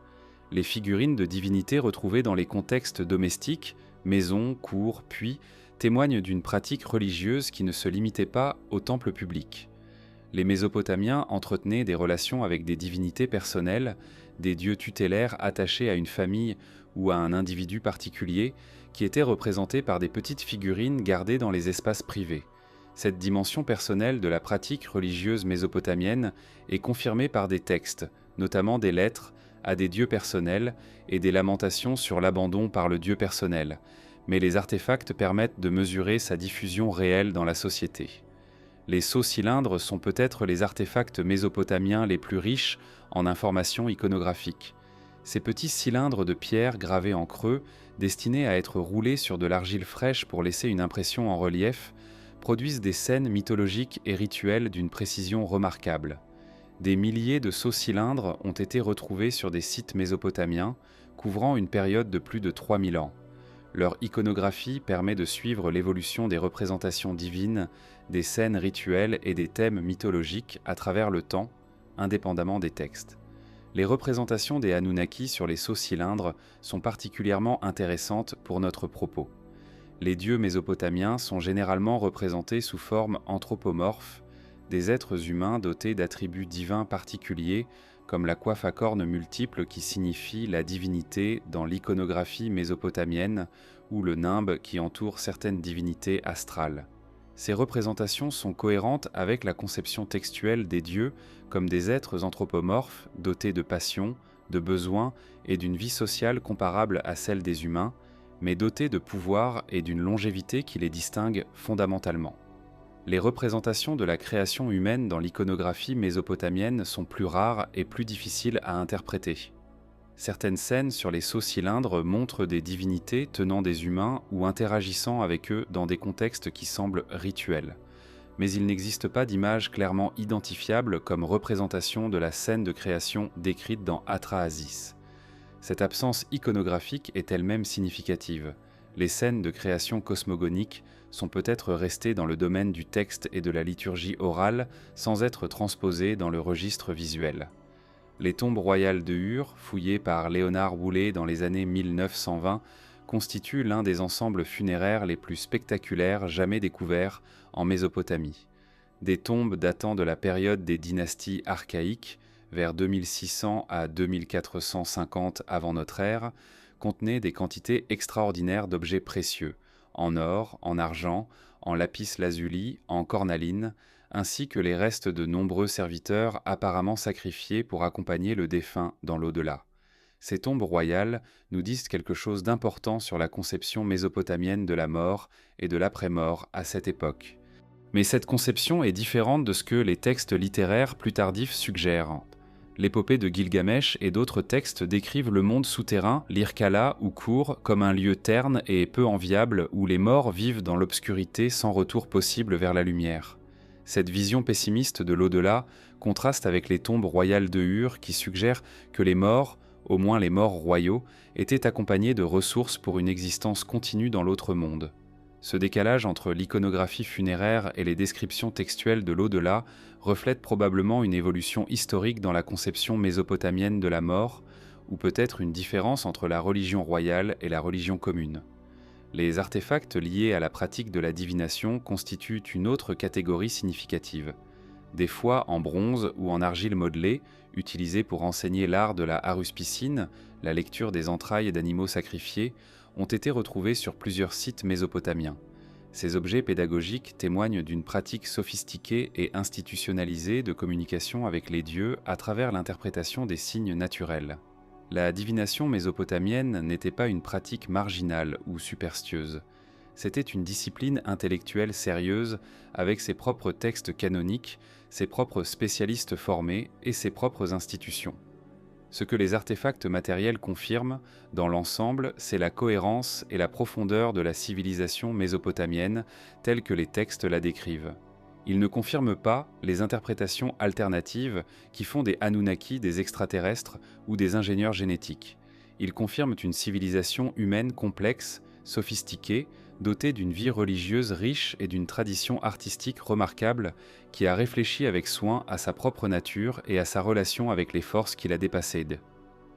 Les figurines de divinités retrouvées dans les contextes domestiques, maisons, cours, puits, témoignent d'une pratique religieuse qui ne se limitait pas au temple public. Les Mésopotamiens entretenaient des relations avec des divinités personnelles, des dieux tutélaires attachés à une famille ou à un individu particulier, qui étaient représentés par des petites figurines gardées dans les espaces privés. Cette dimension personnelle de la pratique religieuse mésopotamienne est confirmée par des textes, notamment des lettres à des dieux personnels et des lamentations sur l'abandon par le dieu personnel, mais les artefacts permettent de mesurer sa diffusion réelle dans la société. Les sceaux cylindres sont peut-être les artefacts mésopotamiens les plus riches en informations iconographiques. Ces petits cylindres de pierre gravés en creux, destinés à être roulés sur de l'argile fraîche pour laisser une impression en relief, produisent des scènes mythologiques et rituelles d'une précision remarquable. Des milliers de sceaux cylindres ont été retrouvés sur des sites mésopotamiens, couvrant une période de plus de 3000 ans. Leur iconographie permet de suivre l'évolution des représentations divines, des scènes rituelles et des thèmes mythologiques à travers le temps, indépendamment des textes. Les représentations des Anunnaki sur les sceaux cylindres sont particulièrement intéressantes pour notre propos. Les dieux mésopotamiens sont généralement représentés sous forme anthropomorphe, des êtres humains dotés d'attributs divins particuliers, comme la coiffe à cornes multiples qui signifie la divinité dans l'iconographie mésopotamienne, ou le nimbe qui entoure certaines divinités astrales. Ces représentations sont cohérentes avec la conception textuelle des dieux comme des êtres anthropomorphes dotés de passions, de besoins et d'une vie sociale comparable à celle des humains, mais dotés de pouvoir et d'une longévité qui les distingue fondamentalement. Les représentations de la création humaine dans l'iconographie mésopotamienne sont plus rares et plus difficiles à interpréter. Certaines scènes sur les sceaux cylindres montrent des divinités tenant des humains ou interagissant avec eux dans des contextes qui semblent rituels. Mais il n'existe pas d'image clairement identifiable comme représentation de la scène de création décrite dans Atrahasis. Cette absence iconographique est elle-même significative. Les scènes de création cosmogonique sont peut-être restées dans le domaine du texte et de la liturgie orale sans être transposées dans le registre visuel. Les tombes royales de Ur, fouillées par Léonard Woolley dans les années 1920, constituent l'un des ensembles funéraires les plus spectaculaires jamais découverts en Mésopotamie. Des tombes datant de la période des dynasties archaïques, vers 2600 à 2450 avant notre ère, contenaient des quantités extraordinaires d'objets précieux, en or, en argent, en lapis-lazuli, en cornaline, ainsi que les restes de nombreux serviteurs apparemment sacrifiés pour accompagner le défunt dans l'au-delà. Ces tombes royales nous disent quelque chose d'important sur la conception mésopotamienne de la mort et de l'après-mort à cette époque. Mais cette conception est différente de ce que les textes littéraires plus tardifs suggèrent. L'épopée de Gilgamesh et d'autres textes décrivent le monde souterrain, l'Irkala ou Kur, comme un lieu terne et peu enviable où les morts vivent dans l'obscurité sans retour possible vers la lumière. Cette vision pessimiste de l'au-delà contraste avec les tombes royales de Ur qui suggèrent que les morts, au moins les morts royaux, étaient accompagnés de ressources pour une existence continue dans l'autre monde. Ce décalage entre l'iconographie funéraire et les descriptions textuelles de l'au-delà reflète probablement une évolution historique dans la conception mésopotamienne de la mort, ou peut-être une différence entre la religion royale et la religion commune. Les artefacts liés à la pratique de la divination constituent une autre catégorie significative. Des fois en bronze ou en argile modelée, utilisés pour enseigner l'art de la haruspicine, la lecture des entrailles d'animaux sacrifiés, ont été retrouvés sur plusieurs sites mésopotamiens. Ces objets pédagogiques témoignent d'une pratique sophistiquée et institutionnalisée de communication avec les dieux à travers l'interprétation des signes naturels. La divination mésopotamienne n'était pas une pratique marginale ou superstieuse. C'était une discipline intellectuelle sérieuse avec ses propres textes canoniques, ses propres spécialistes formés et ses propres institutions. Ce que les artefacts matériels confirment, dans l'ensemble, c'est la cohérence et la profondeur de la civilisation mésopotamienne telle que les textes la décrivent. Ils ne confirment pas les interprétations alternatives qui font des Anunnaki des extraterrestres ou des ingénieurs génétiques. Ils confirment une civilisation humaine complexe, sophistiquée, dotée d'une vie religieuse riche et d'une tradition artistique remarquable qui a réfléchi avec soin à sa propre nature et à sa relation avec les forces qui la dépassaient.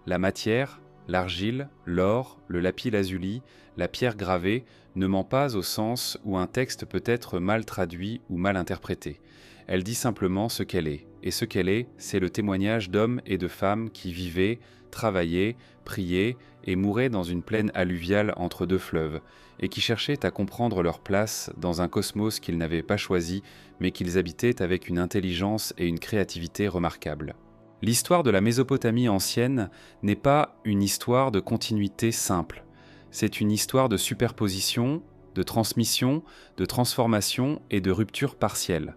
La matière, l'argile, l'or, le lapis-lazuli, la pierre gravée ne ment pas au sens où un texte peut être mal traduit ou mal interprété. Elle dit simplement ce qu'elle est, et ce qu'elle est, c'est le témoignage d'hommes et de femmes qui vivaient, travaillaient, priaient et mouraient dans une plaine alluviale entre deux fleuves, et qui cherchaient à comprendre leur place dans un cosmos qu'ils n'avaient pas choisi, mais qu'ils habitaient avec une intelligence et une créativité remarquables. L'histoire de la Mésopotamie ancienne n'est pas une histoire de continuité simple. C'est une histoire de superposition, de transmission, de transformation et de rupture partielle.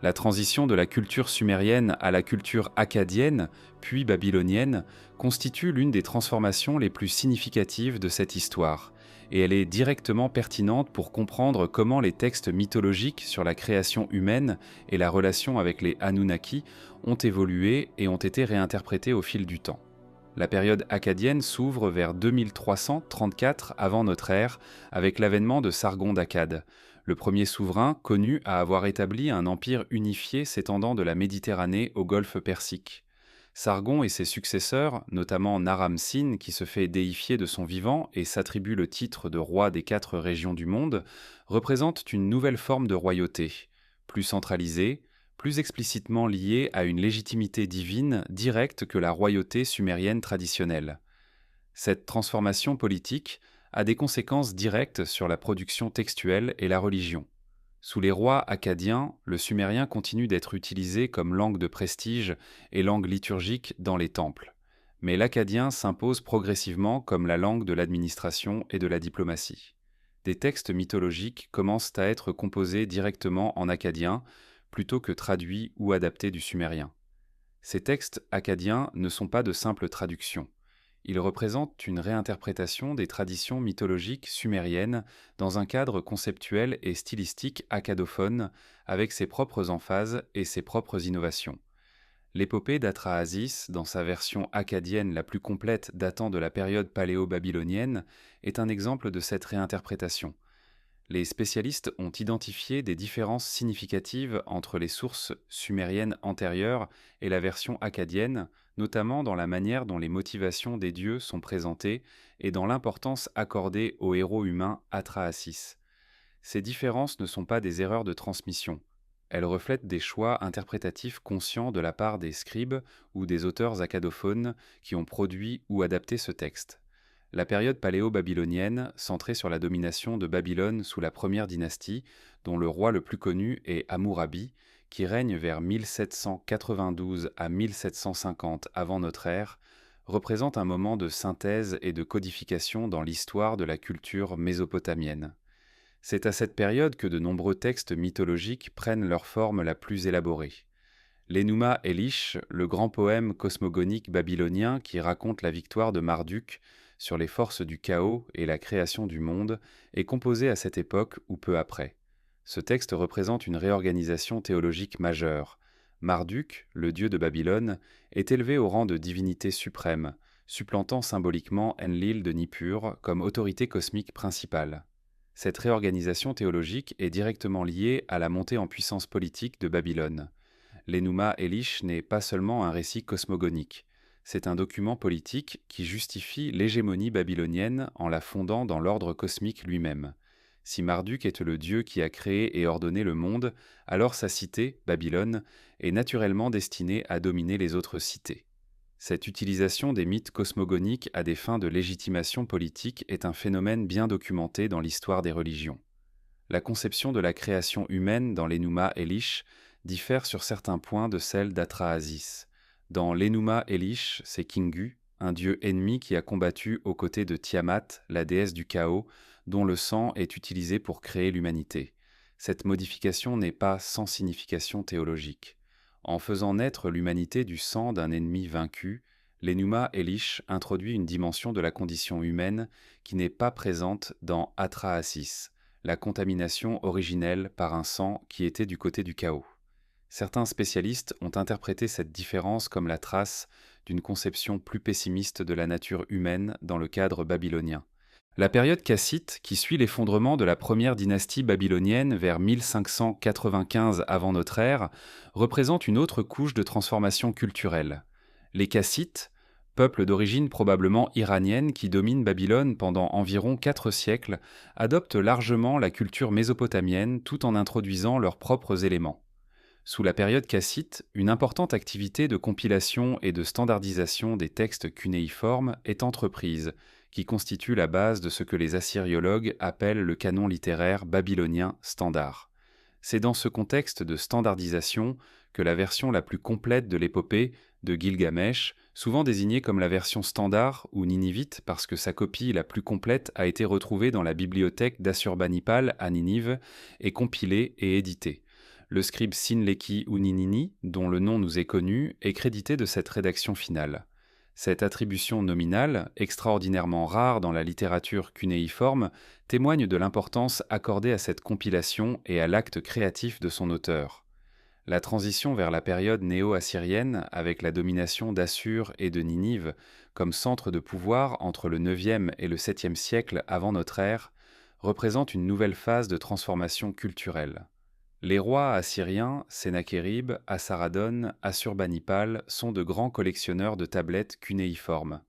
La transition de la culture sumérienne à la culture akkadienne, puis babylonienne, constitue l'une des transformations les plus significatives de cette histoire, et elle est directement pertinente pour comprendre comment les textes mythologiques sur la création humaine et la relation avec les Anunnaki ont évolué et ont été réinterprétés au fil du temps. La période akkadienne s'ouvre vers 2334 avant notre ère avec l'avènement de Sargon d'Akkad, le premier souverain connu à avoir établi un empire unifié s'étendant de la Méditerranée au golfe Persique. Sargon et ses successeurs, notamment Naram-Sin qui se fait déifier de son vivant et s'attribue le titre de roi des 4 régions du monde, représentent une nouvelle forme de royauté, plus centralisée, plus explicitement liée à une légitimité divine directe que la royauté sumérienne traditionnelle. Cette transformation politique a des conséquences directes sur la production textuelle et la religion. Sous les rois akkadiens, le sumérien continue d'être utilisé comme langue de prestige et langue liturgique dans les temples. Mais l'akkadien s'impose progressivement comme la langue de l'administration et de la diplomatie. Des textes mythologiques commencent à être composés directement en akkadien, plutôt que traduits ou adaptés du sumérien. Ces textes akkadiens ne sont pas de simples traductions. Ils représentent une réinterprétation des traditions mythologiques sumériennes dans un cadre conceptuel et stylistique akkadophone, avec ses propres emphases et ses propres innovations. L'épopée d'Atrahasis, dans sa version akkadienne la plus complète datant de la période paléo-babylonienne, est un exemple de cette réinterprétation. Les spécialistes ont identifié des différences significatives entre les sources sumériennes antérieures et la version akkadienne, notamment dans la manière dont les motivations des dieux sont présentées et dans l'importance accordée au héros humain Atrahasis. Ces différences ne sont pas des erreurs de transmission. Elles reflètent des choix interprétatifs conscients de la part des scribes ou des auteurs akkadophones qui ont produit ou adapté ce texte. La période paléo-babylonienne, centrée sur la domination de Babylone sous la première dynastie, dont le roi le plus connu est Hammurabi, qui règne vers 1792 à 1750 avant notre ère, représente un moment de synthèse et de codification dans l'histoire de la culture mésopotamienne. C'est à cette période que de nombreux textes mythologiques prennent leur forme la plus élaborée. L'Enuma Elish, le grand poème cosmogonique babylonien qui raconte la victoire de Marduk sur les forces du chaos et la création du monde, est composé à cette époque ou peu après. Ce texte représente une réorganisation théologique majeure. Marduk, le dieu de Babylone, est élevé au rang de divinité suprême, supplantant symboliquement Enlil de Nippur comme autorité cosmique principale. Cette réorganisation théologique est directement liée à la montée en puissance politique de Babylone. L'Enuma Elish n'est pas seulement un récit cosmogonique, c'est un document politique qui justifie l'hégémonie babylonienne en la fondant dans l'ordre cosmique lui-même. Si Marduk est le dieu qui a créé et ordonné le monde, alors sa cité, Babylone, est naturellement destinée à dominer les autres cités. Cette utilisation des mythes cosmogoniques à des fins de légitimation politique est un phénomène bien documenté dans l'histoire des religions. La conception de la création humaine dans l'Enuma Elish diffère sur certains points de celle d'Atrahasis. Dans l'Enuma Elish, c'est Kingu, un dieu ennemi qui a combattu aux côtés de Tiamat, la déesse du chaos, dont le sang est utilisé pour créer l'humanité. Cette modification n'est pas sans signification théologique. En faisant naître l'humanité du sang d'un ennemi vaincu, l'Enuma Elish introduit une dimension de la condition humaine qui n'est pas présente dans Atrahasis, la contamination originelle par un sang qui était du côté du chaos. Certains spécialistes ont interprété cette différence comme la trace d'une conception plus pessimiste de la nature humaine dans le cadre babylonien. La période cassite, qui suit l'effondrement de la première dynastie babylonienne vers 1595 avant notre ère, représente une autre couche de transformation culturelle. Les Kassites, peuple d'origine probablement iranienne qui domine Babylone pendant environ 4 siècles, adoptent largement la culture mésopotamienne tout en introduisant leurs propres éléments. Sous la période cassite, une importante activité de compilation et de standardisation des textes cunéiformes est entreprise, qui constitue la base de ce que les assyriologues appellent le canon littéraire babylonien standard. C'est dans ce contexte de standardisation que la version la plus complète de l'épopée de Gilgamesh, souvent désignée comme la version standard ou ninivite parce que sa copie la plus complète a été retrouvée dans la bibliothèque d'Assurbanipal à Ninive, est compilée et éditée. Le scribe Sinleki Uninini, dont le nom nous est connu, est crédité de cette rédaction finale. Cette attribution nominale, extraordinairement rare dans la littérature cunéiforme, témoigne de l'importance accordée à cette compilation et à l'acte créatif de son auteur. La transition vers la période néo-assyrienne, avec la domination d'Assur et de Ninive comme centre de pouvoir entre le IXe et le VIIe siècle avant notre ère, représente une nouvelle phase de transformation culturelle. Les rois assyriens, Sennachérib, Assaradon, Assurbanipal sont de grands collectionneurs de tablettes cunéiformes.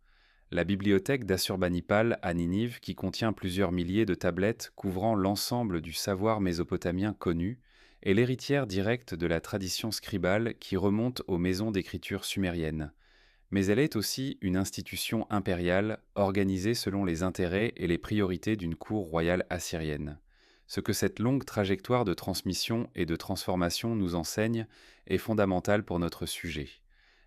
La bibliothèque d'Assurbanipal à Ninive, qui contient plusieurs milliers de tablettes couvrant l'ensemble du savoir mésopotamien connu, est l'héritière directe de la tradition scribale qui remonte aux maisons d'écriture sumériennes. Mais elle est aussi une institution impériale organisée selon les intérêts et les priorités d'une cour royale assyrienne. Ce que cette longue trajectoire de transmission et de transformation nous enseigne est fondamental pour notre sujet.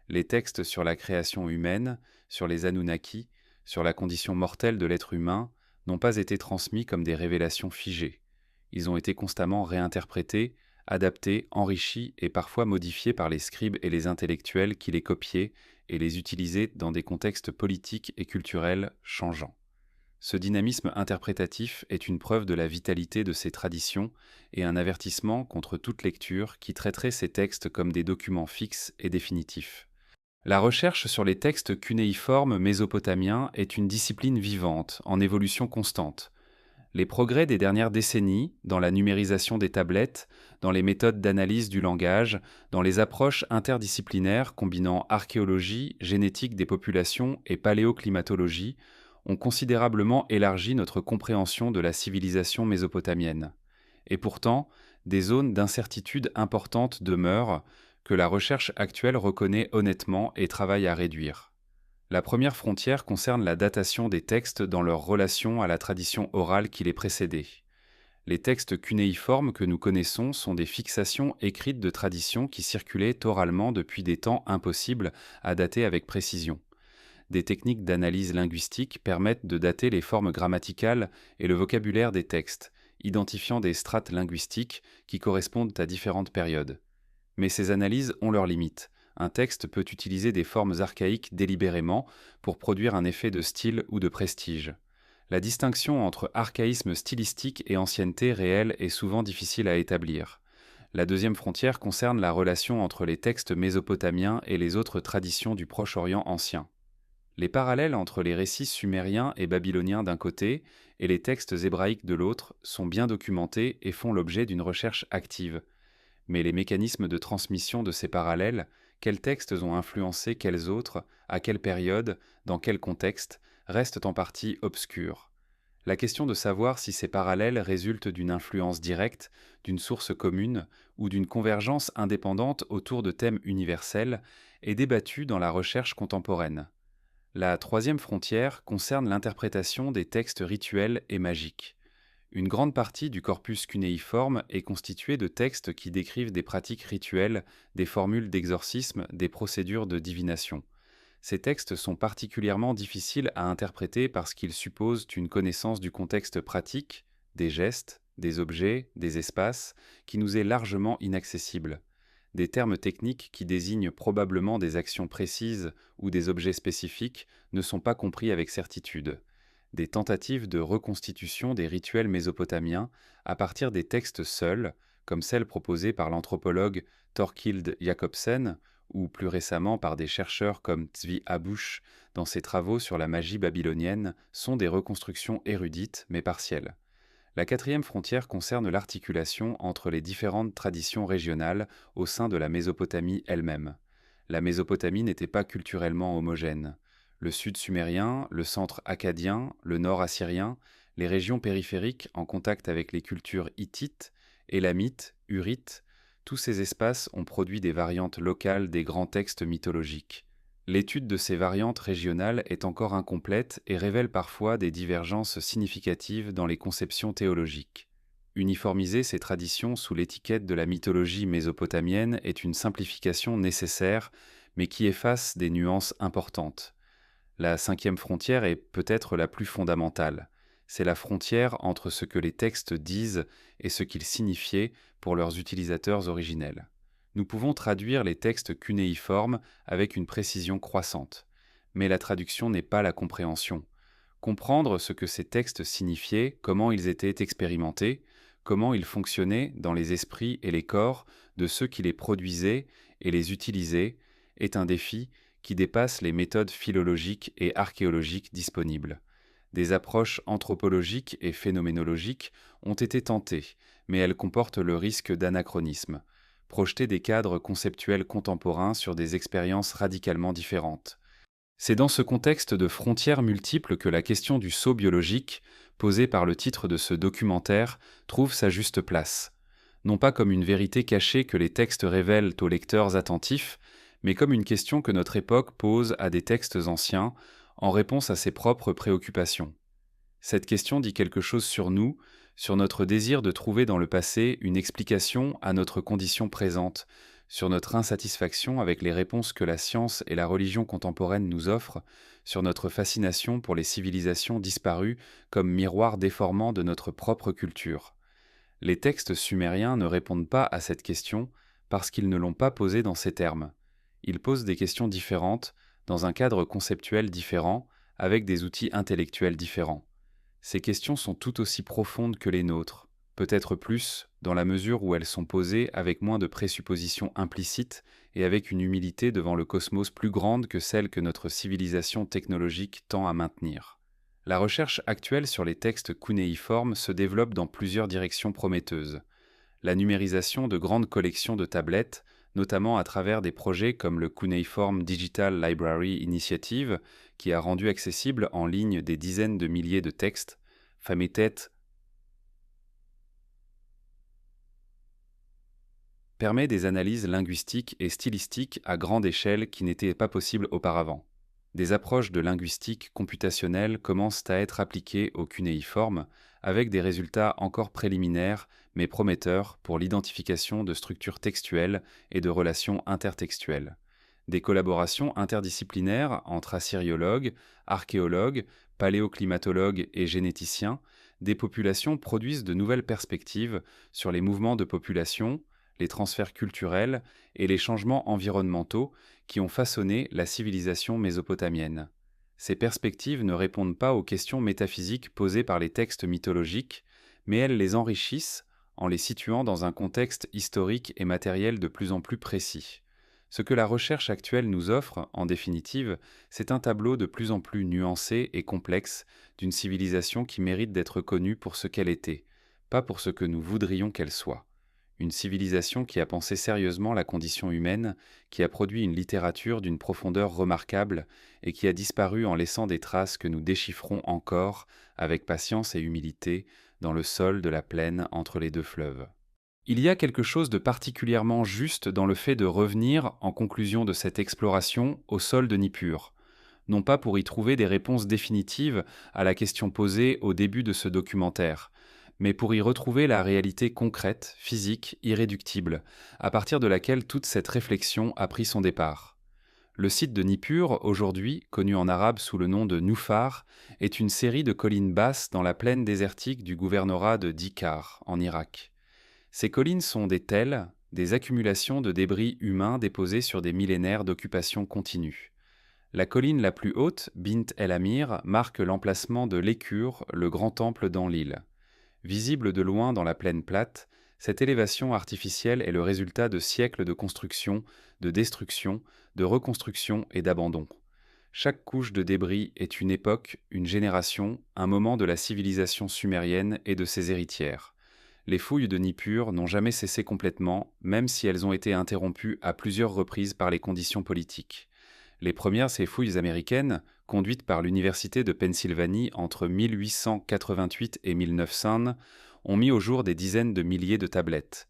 Les textes sur la création humaine, sur les Anunnaki, sur la condition mortelle de l'être humain, n'ont pas été transmis comme des révélations figées. Ils ont été constamment réinterprétés, adaptés, enrichis et parfois modifiés par les scribes et les intellectuels qui les copiaient et les utilisaient dans des contextes politiques et culturels changeants. Ce dynamisme interprétatif est une preuve de la vitalité de ces traditions et un avertissement contre toute lecture qui traiterait ces textes comme des documents fixes et définitifs. La recherche sur les textes cunéiformes mésopotamiens est une discipline vivante, en évolution constante. Les progrès des dernières décennies, dans la numérisation des tablettes, dans les méthodes d'analyse du langage, dans les approches interdisciplinaires combinant archéologie, génétique des populations et paléoclimatologie, ont considérablement élargi notre compréhension de la civilisation mésopotamienne. Et pourtant, des zones d'incertitude importantes demeurent, que la recherche actuelle reconnaît honnêtement et travaille à réduire. La première frontière concerne la datation des textes dans leur relation à la tradition orale qui les précédait. Les textes cunéiformes que nous connaissons sont des fixations écrites de traditions qui circulaient oralement depuis des temps impossibles à dater avec précision. Des techniques d'analyse linguistique permettent de dater les formes grammaticales et le vocabulaire des textes, identifiant des strates linguistiques qui correspondent à différentes périodes. Mais ces analyses ont leurs limites. Un texte peut utiliser des formes archaïques délibérément pour produire un effet de style ou de prestige. La distinction entre archaïsme stylistique et ancienneté réelle est souvent difficile à établir. La deuxième frontière concerne la relation entre les textes mésopotamiens et les autres traditions du Proche-Orient ancien. Les parallèles entre les récits sumériens et babyloniens d'un côté et les textes hébraïques de l'autre sont bien documentés et font l'objet d'une recherche active. Mais les mécanismes de transmission de ces parallèles, quels textes ont influencé quels autres, à quelle période, dans quel contexte, restent en partie obscurs. La question de savoir si ces parallèles résultent d'une influence directe, d'une source commune ou d'une convergence indépendante autour de thèmes universels est débattue dans la recherche contemporaine. La troisième frontière concerne l'interprétation des textes rituels et magiques. Une grande partie du corpus cunéiforme est constituée de textes qui décrivent des pratiques rituelles, des formules d'exorcisme, des procédures de divination. Ces textes sont particulièrement difficiles à interpréter parce qu'ils supposent une connaissance du contexte pratique, des gestes, des objets, des espaces, qui nous est largement inaccessible. Des termes techniques qui désignent probablement des actions précises ou des objets spécifiques ne sont pas compris avec certitude. Des tentatives de reconstitution des rituels mésopotamiens à partir des textes seuls, comme celles proposées par l'anthropologue Thorkild Jacobsen, ou plus récemment par des chercheurs comme Tzvi Habouch dans ses travaux sur la magie babylonienne, sont des reconstructions érudites mais partielles. La quatrième frontière concerne l'articulation entre les différentes traditions régionales au sein de la Mésopotamie elle-même. La Mésopotamie n'était pas culturellement homogène. Le sud sumérien, le centre akkadien, le nord assyrien, les régions périphériques en contact avec les cultures hittites, élamites, hurrites, tous ces espaces ont produit des variantes locales des grands textes mythologiques. L'étude de ces variantes régionales est encore incomplète et révèle parfois des divergences significatives dans les conceptions théologiques. Uniformiser ces traditions sous l'étiquette de la mythologie mésopotamienne est une simplification nécessaire, mais qui efface des nuances importantes. La cinquième frontière est peut-être la plus fondamentale. C'est la frontière entre ce que les textes disent et ce qu'ils signifiaient pour leurs utilisateurs originels. Nous pouvons traduire les textes cunéiformes avec une précision croissante, mais la traduction n'est pas la compréhension. Comprendre ce que ces textes signifiaient, comment ils étaient expérimentés, comment ils fonctionnaient dans les esprits et les corps de ceux qui les produisaient et les utilisaient, est un défi qui dépasse les méthodes philologiques et archéologiques disponibles. Des approches anthropologiques et phénoménologiques ont été tentées, mais elles comportent le risque d'anachronisme. Projeter des cadres conceptuels contemporains sur des expériences radicalement différentes. C'est dans ce contexte de frontières multiples que la question du saut biologique, posée par le titre de ce documentaire, trouve sa juste place. Non pas comme une vérité cachée que les textes révèlent aux lecteurs attentifs, mais comme une question que notre époque pose à des textes anciens, en réponse à ses propres préoccupations. Cette question dit quelque chose sur nous, sur notre désir de trouver dans le passé une explication à notre condition présente, sur notre insatisfaction avec les réponses que la science et la religion contemporaine nous offrent, sur notre fascination pour les civilisations disparues comme miroir déformant de notre propre culture. Les textes sumériens ne répondent pas à cette question parce qu'ils ne l'ont pas posée dans ces termes. Ils posent des questions différentes, dans un cadre conceptuel différent, avec des outils intellectuels différents. Ces questions sont tout aussi profondes que les nôtres, peut-être plus, dans la mesure où elles sont posées avec moins de présuppositions implicites et avec une humilité devant le cosmos plus grande que celle que notre civilisation technologique tend à maintenir. La recherche actuelle sur les textes cunéiformes se développe dans plusieurs directions prometteuses. La numérisation de grandes collections de tablettes, notamment à travers des projets comme le Cuneiform Digital Library Initiative, qui a rendu accessible en ligne des dizaines de milliers de textes, Fametet permet des analyses linguistiques et stylistiques à grande échelle qui n'étaient pas possibles auparavant. Des approches de linguistique computationnelle commencent à être appliquées au cunéiforme, avec des résultats encore préliminaires mais prometteurs pour l'identification de structures textuelles et de relations intertextuelles. Des collaborations interdisciplinaires entre assyriologues, archéologues, paléoclimatologues et généticiens, des populations produisent de nouvelles perspectives sur les mouvements de population, les transferts culturels et les changements environnementaux qui ont façonné la civilisation mésopotamienne. Ces perspectives ne répondent pas aux questions métaphysiques posées par les textes mythologiques, mais elles les enrichissent en les situant dans un contexte historique et matériel de plus en plus précis. Ce que la recherche actuelle nous offre, en définitive, c'est un tableau de plus en plus nuancé et complexe d'une civilisation qui mérite d'être connue pour ce qu'elle était, pas pour ce que nous voudrions qu'elle soit. Une civilisation qui a pensé sérieusement la condition humaine, qui a produit une littérature d'une profondeur remarquable et qui a disparu en laissant des traces que nous déchiffrons encore, avec patience et humilité, dans le sol de la plaine entre les deux fleuves. Il y a quelque chose de particulièrement juste dans le fait de revenir, en conclusion de cette exploration, au sol de Nippur, non pas pour y trouver des réponses définitives à la question posée au début de ce documentaire, mais pour y retrouver la réalité concrète, physique, irréductible, à partir de laquelle toute cette réflexion a pris son départ. Le site de Nippur, aujourd'hui connu en arabe sous le nom de Nufar, est une série de collines basses dans la plaine désertique du gouvernorat de Dikar, en Irak. Ces collines sont des telles, des accumulations de débris humains déposés sur des millénaires d'occupation continue. La colline la plus haute, Bint El Amir, marque l'emplacement de l'Ékur, le grand temple d'Enlil. Visible de loin dans la plaine plate, cette élévation artificielle est le résultat de siècles de construction, de destruction, de reconstruction et d'abandon. Chaque couche de débris est une époque, une génération, un moment de la civilisation sumérienne et de ses héritières. Les fouilles de Nippur n'ont jamais cessé complètement, même si elles ont été interrompues à plusieurs reprises par les conditions politiques. Les premières, ces fouilles américaines, conduites par l'Université de Pennsylvanie entre 1888 et 1900, ont mis au jour des dizaines de milliers de tablettes.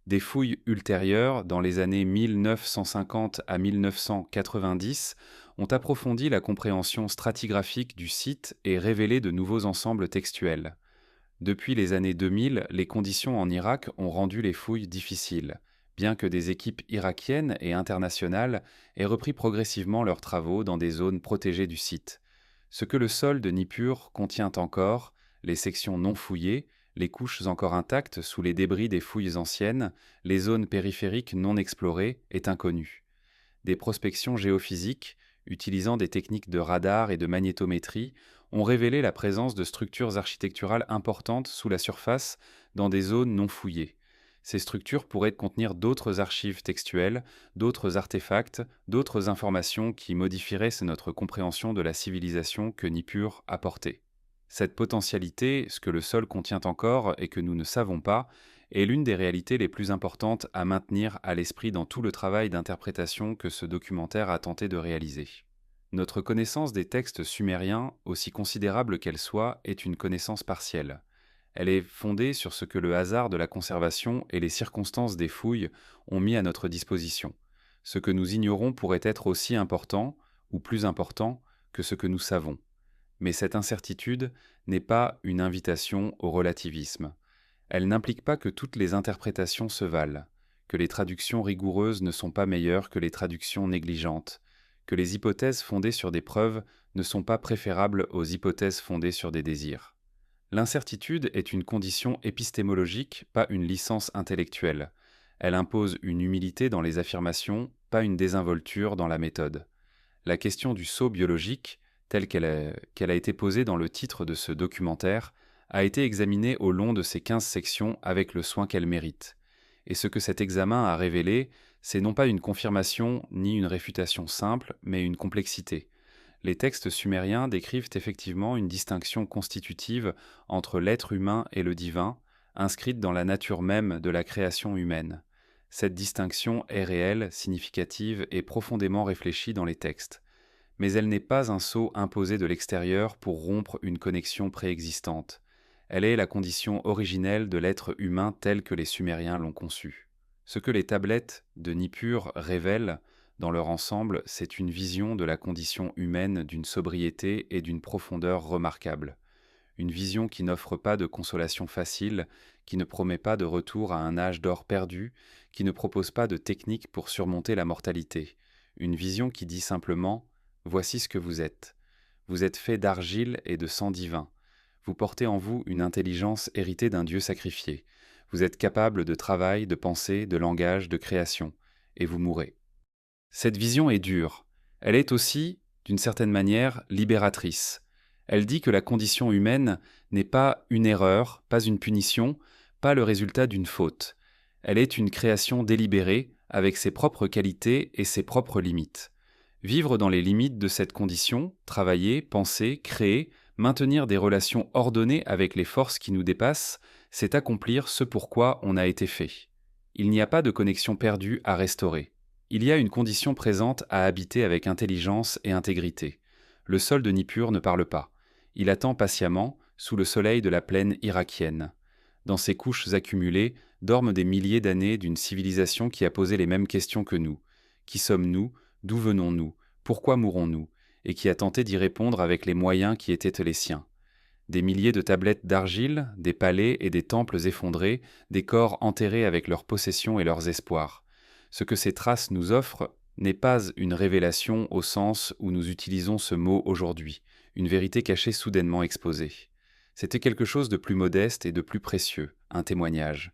Des fouilles ultérieures, dans les années 1950 à 1990, ont approfondi la compréhension stratigraphique du site et révélé de nouveaux ensembles textuels. Depuis les années 2000, les conditions en Irak ont rendu les fouilles difficiles, bien que des équipes irakiennes et internationales aient repris progressivement leurs travaux dans des zones protégées du site. Ce que le sol de Nippur contient encore, les sections non fouillées, les couches encore intactes sous les débris des fouilles anciennes, les zones périphériques non explorées, est inconnu. Des prospections géophysiques, utilisant des techniques de radar et de magnétométrie, ont révélé la présence de structures architecturales importantes sous la surface dans des zones non fouillées. Ces structures pourraient contenir d'autres archives textuelles, d'autres artefacts, d'autres informations qui modifieraient notre compréhension de la civilisation que Nippur apportait. Cette potentialité, ce que le sol contient encore et que nous ne savons pas, est l'une des réalités les plus importantes à maintenir à l'esprit dans tout le travail d'interprétation que ce documentaire a tenté de réaliser. Notre connaissance des textes sumériens, aussi considérable qu'elle soit, est une connaissance partielle. Elle est fondée sur ce que le hasard de la conservation et les circonstances des fouilles ont mis à notre disposition. Ce que nous ignorons pourrait être aussi important, ou plus important, que ce que nous savons. Mais cette incertitude n'est pas une invitation au relativisme. Elle n'implique pas que toutes les interprétations se valent, que les traductions rigoureuses ne sont pas meilleures que les traductions négligentes, que les hypothèses fondées sur des preuves ne sont pas préférables aux hypothèses fondées sur des désirs. L'incertitude est une condition épistémologique, pas une licence intellectuelle. Elle impose une humilité dans les affirmations, pas une désinvolture dans la méthode. La question du saut biologique, telle qu'elle a été posée dans le titre de ce documentaire, a été examinée au long de ces 15 sections avec le soin qu'elle mérite. Et ce que cet examen a révélé, c'est non pas une confirmation ni une réfutation simple, mais une complexité. Les textes sumériens décrivent effectivement une distinction constitutive entre l'être humain et le divin, inscrite dans la nature même de la création humaine. Cette distinction est réelle, significative et profondément réfléchie dans les textes. Mais elle n'est pas un saut imposé de l'extérieur pour rompre une connexion préexistante. Elle est la condition originelle de l'être humain tel que les Sumériens l'ont conçu. Ce que les tablettes de Nippur révèlent, dans leur ensemble, c'est une vision de la condition humaine d'une sobriété et d'une profondeur remarquables. Une vision qui n'offre pas de consolation facile, qui ne promet pas de retour à un âge d'or perdu, qui ne propose pas de technique pour surmonter la mortalité. Une vision qui dit simplement « Voici ce que vous êtes. Vous êtes fait d'argile et de sang divin. Vous portez en vous une intelligence héritée d'un Dieu sacrifié. Vous êtes capable de travail, de pensée, de langage, de création, et vous mourrez. Cette vision est dure. Elle est aussi, d'une certaine manière, libératrice. Elle dit que la condition humaine n'est pas une erreur, pas une punition, pas le résultat d'une faute. Elle est une création délibérée, avec ses propres qualités et ses propres limites. Vivre dans les limites de cette condition, travailler, penser, créer, maintenir des relations ordonnées avec les forces qui nous dépassent, c'est accomplir ce pourquoi on a été fait. Il n'y a pas de connexion perdue à restaurer. Il y a une condition présente à habiter avec intelligence et intégrité. Le sol de Nippur ne parle pas. Il attend patiemment, sous le soleil de la plaine irakienne. Dans ces couches accumulées dorment des milliers d'années d'une civilisation qui a posé les mêmes questions que nous. Qui sommes-nous ? D'où venons-nous ? Pourquoi mourons-nous ? Et qui a tenté d'y répondre avec les moyens qui étaient les siens. Des milliers de tablettes d'argile, des palais et des temples effondrés, des corps enterrés avec leurs possessions et leurs espoirs. Ce que ces traces nous offrent n'est pas une révélation au sens où nous utilisons ce mot aujourd'hui, une vérité cachée soudainement exposée. C'était quelque chose de plus modeste et de plus précieux, un témoignage.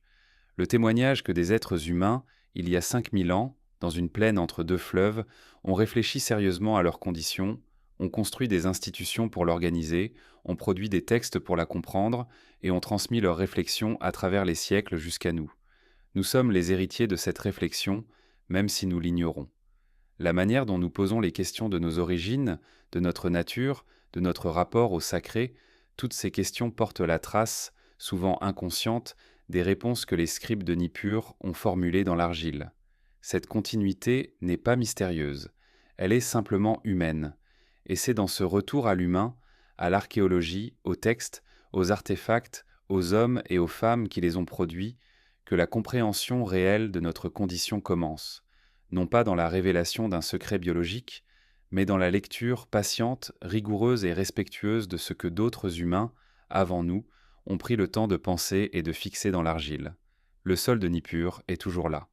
Le témoignage que des êtres humains, il y a 5000 ans, dans une plaine entre deux fleuves, ont réfléchi sérieusement à leurs conditions, ont construit des institutions pour l'organiser, ont produit des textes pour la comprendre et ont transmis leurs réflexions à travers les siècles jusqu'à nous. Nous sommes les héritiers de cette réflexion, même si nous l'ignorons. La manière dont nous posons les questions de nos origines, de notre nature, de notre rapport au sacré, toutes ces questions portent la trace, souvent inconsciente, des réponses que les scribes de Nippur ont formulées dans l'argile. Cette continuité n'est pas mystérieuse, elle est simplement humaine. Et c'est dans ce retour à l'humain, à l'archéologie, aux textes, aux artefacts, aux hommes et aux femmes qui les ont produits, que la compréhension réelle de notre condition commence, non pas dans la révélation d'un secret biologique, mais dans la lecture patiente, rigoureuse et respectueuse de ce que d'autres humains, avant nous, ont pris le temps de penser et de fixer dans l'argile. Le sol de Nippur est toujours là.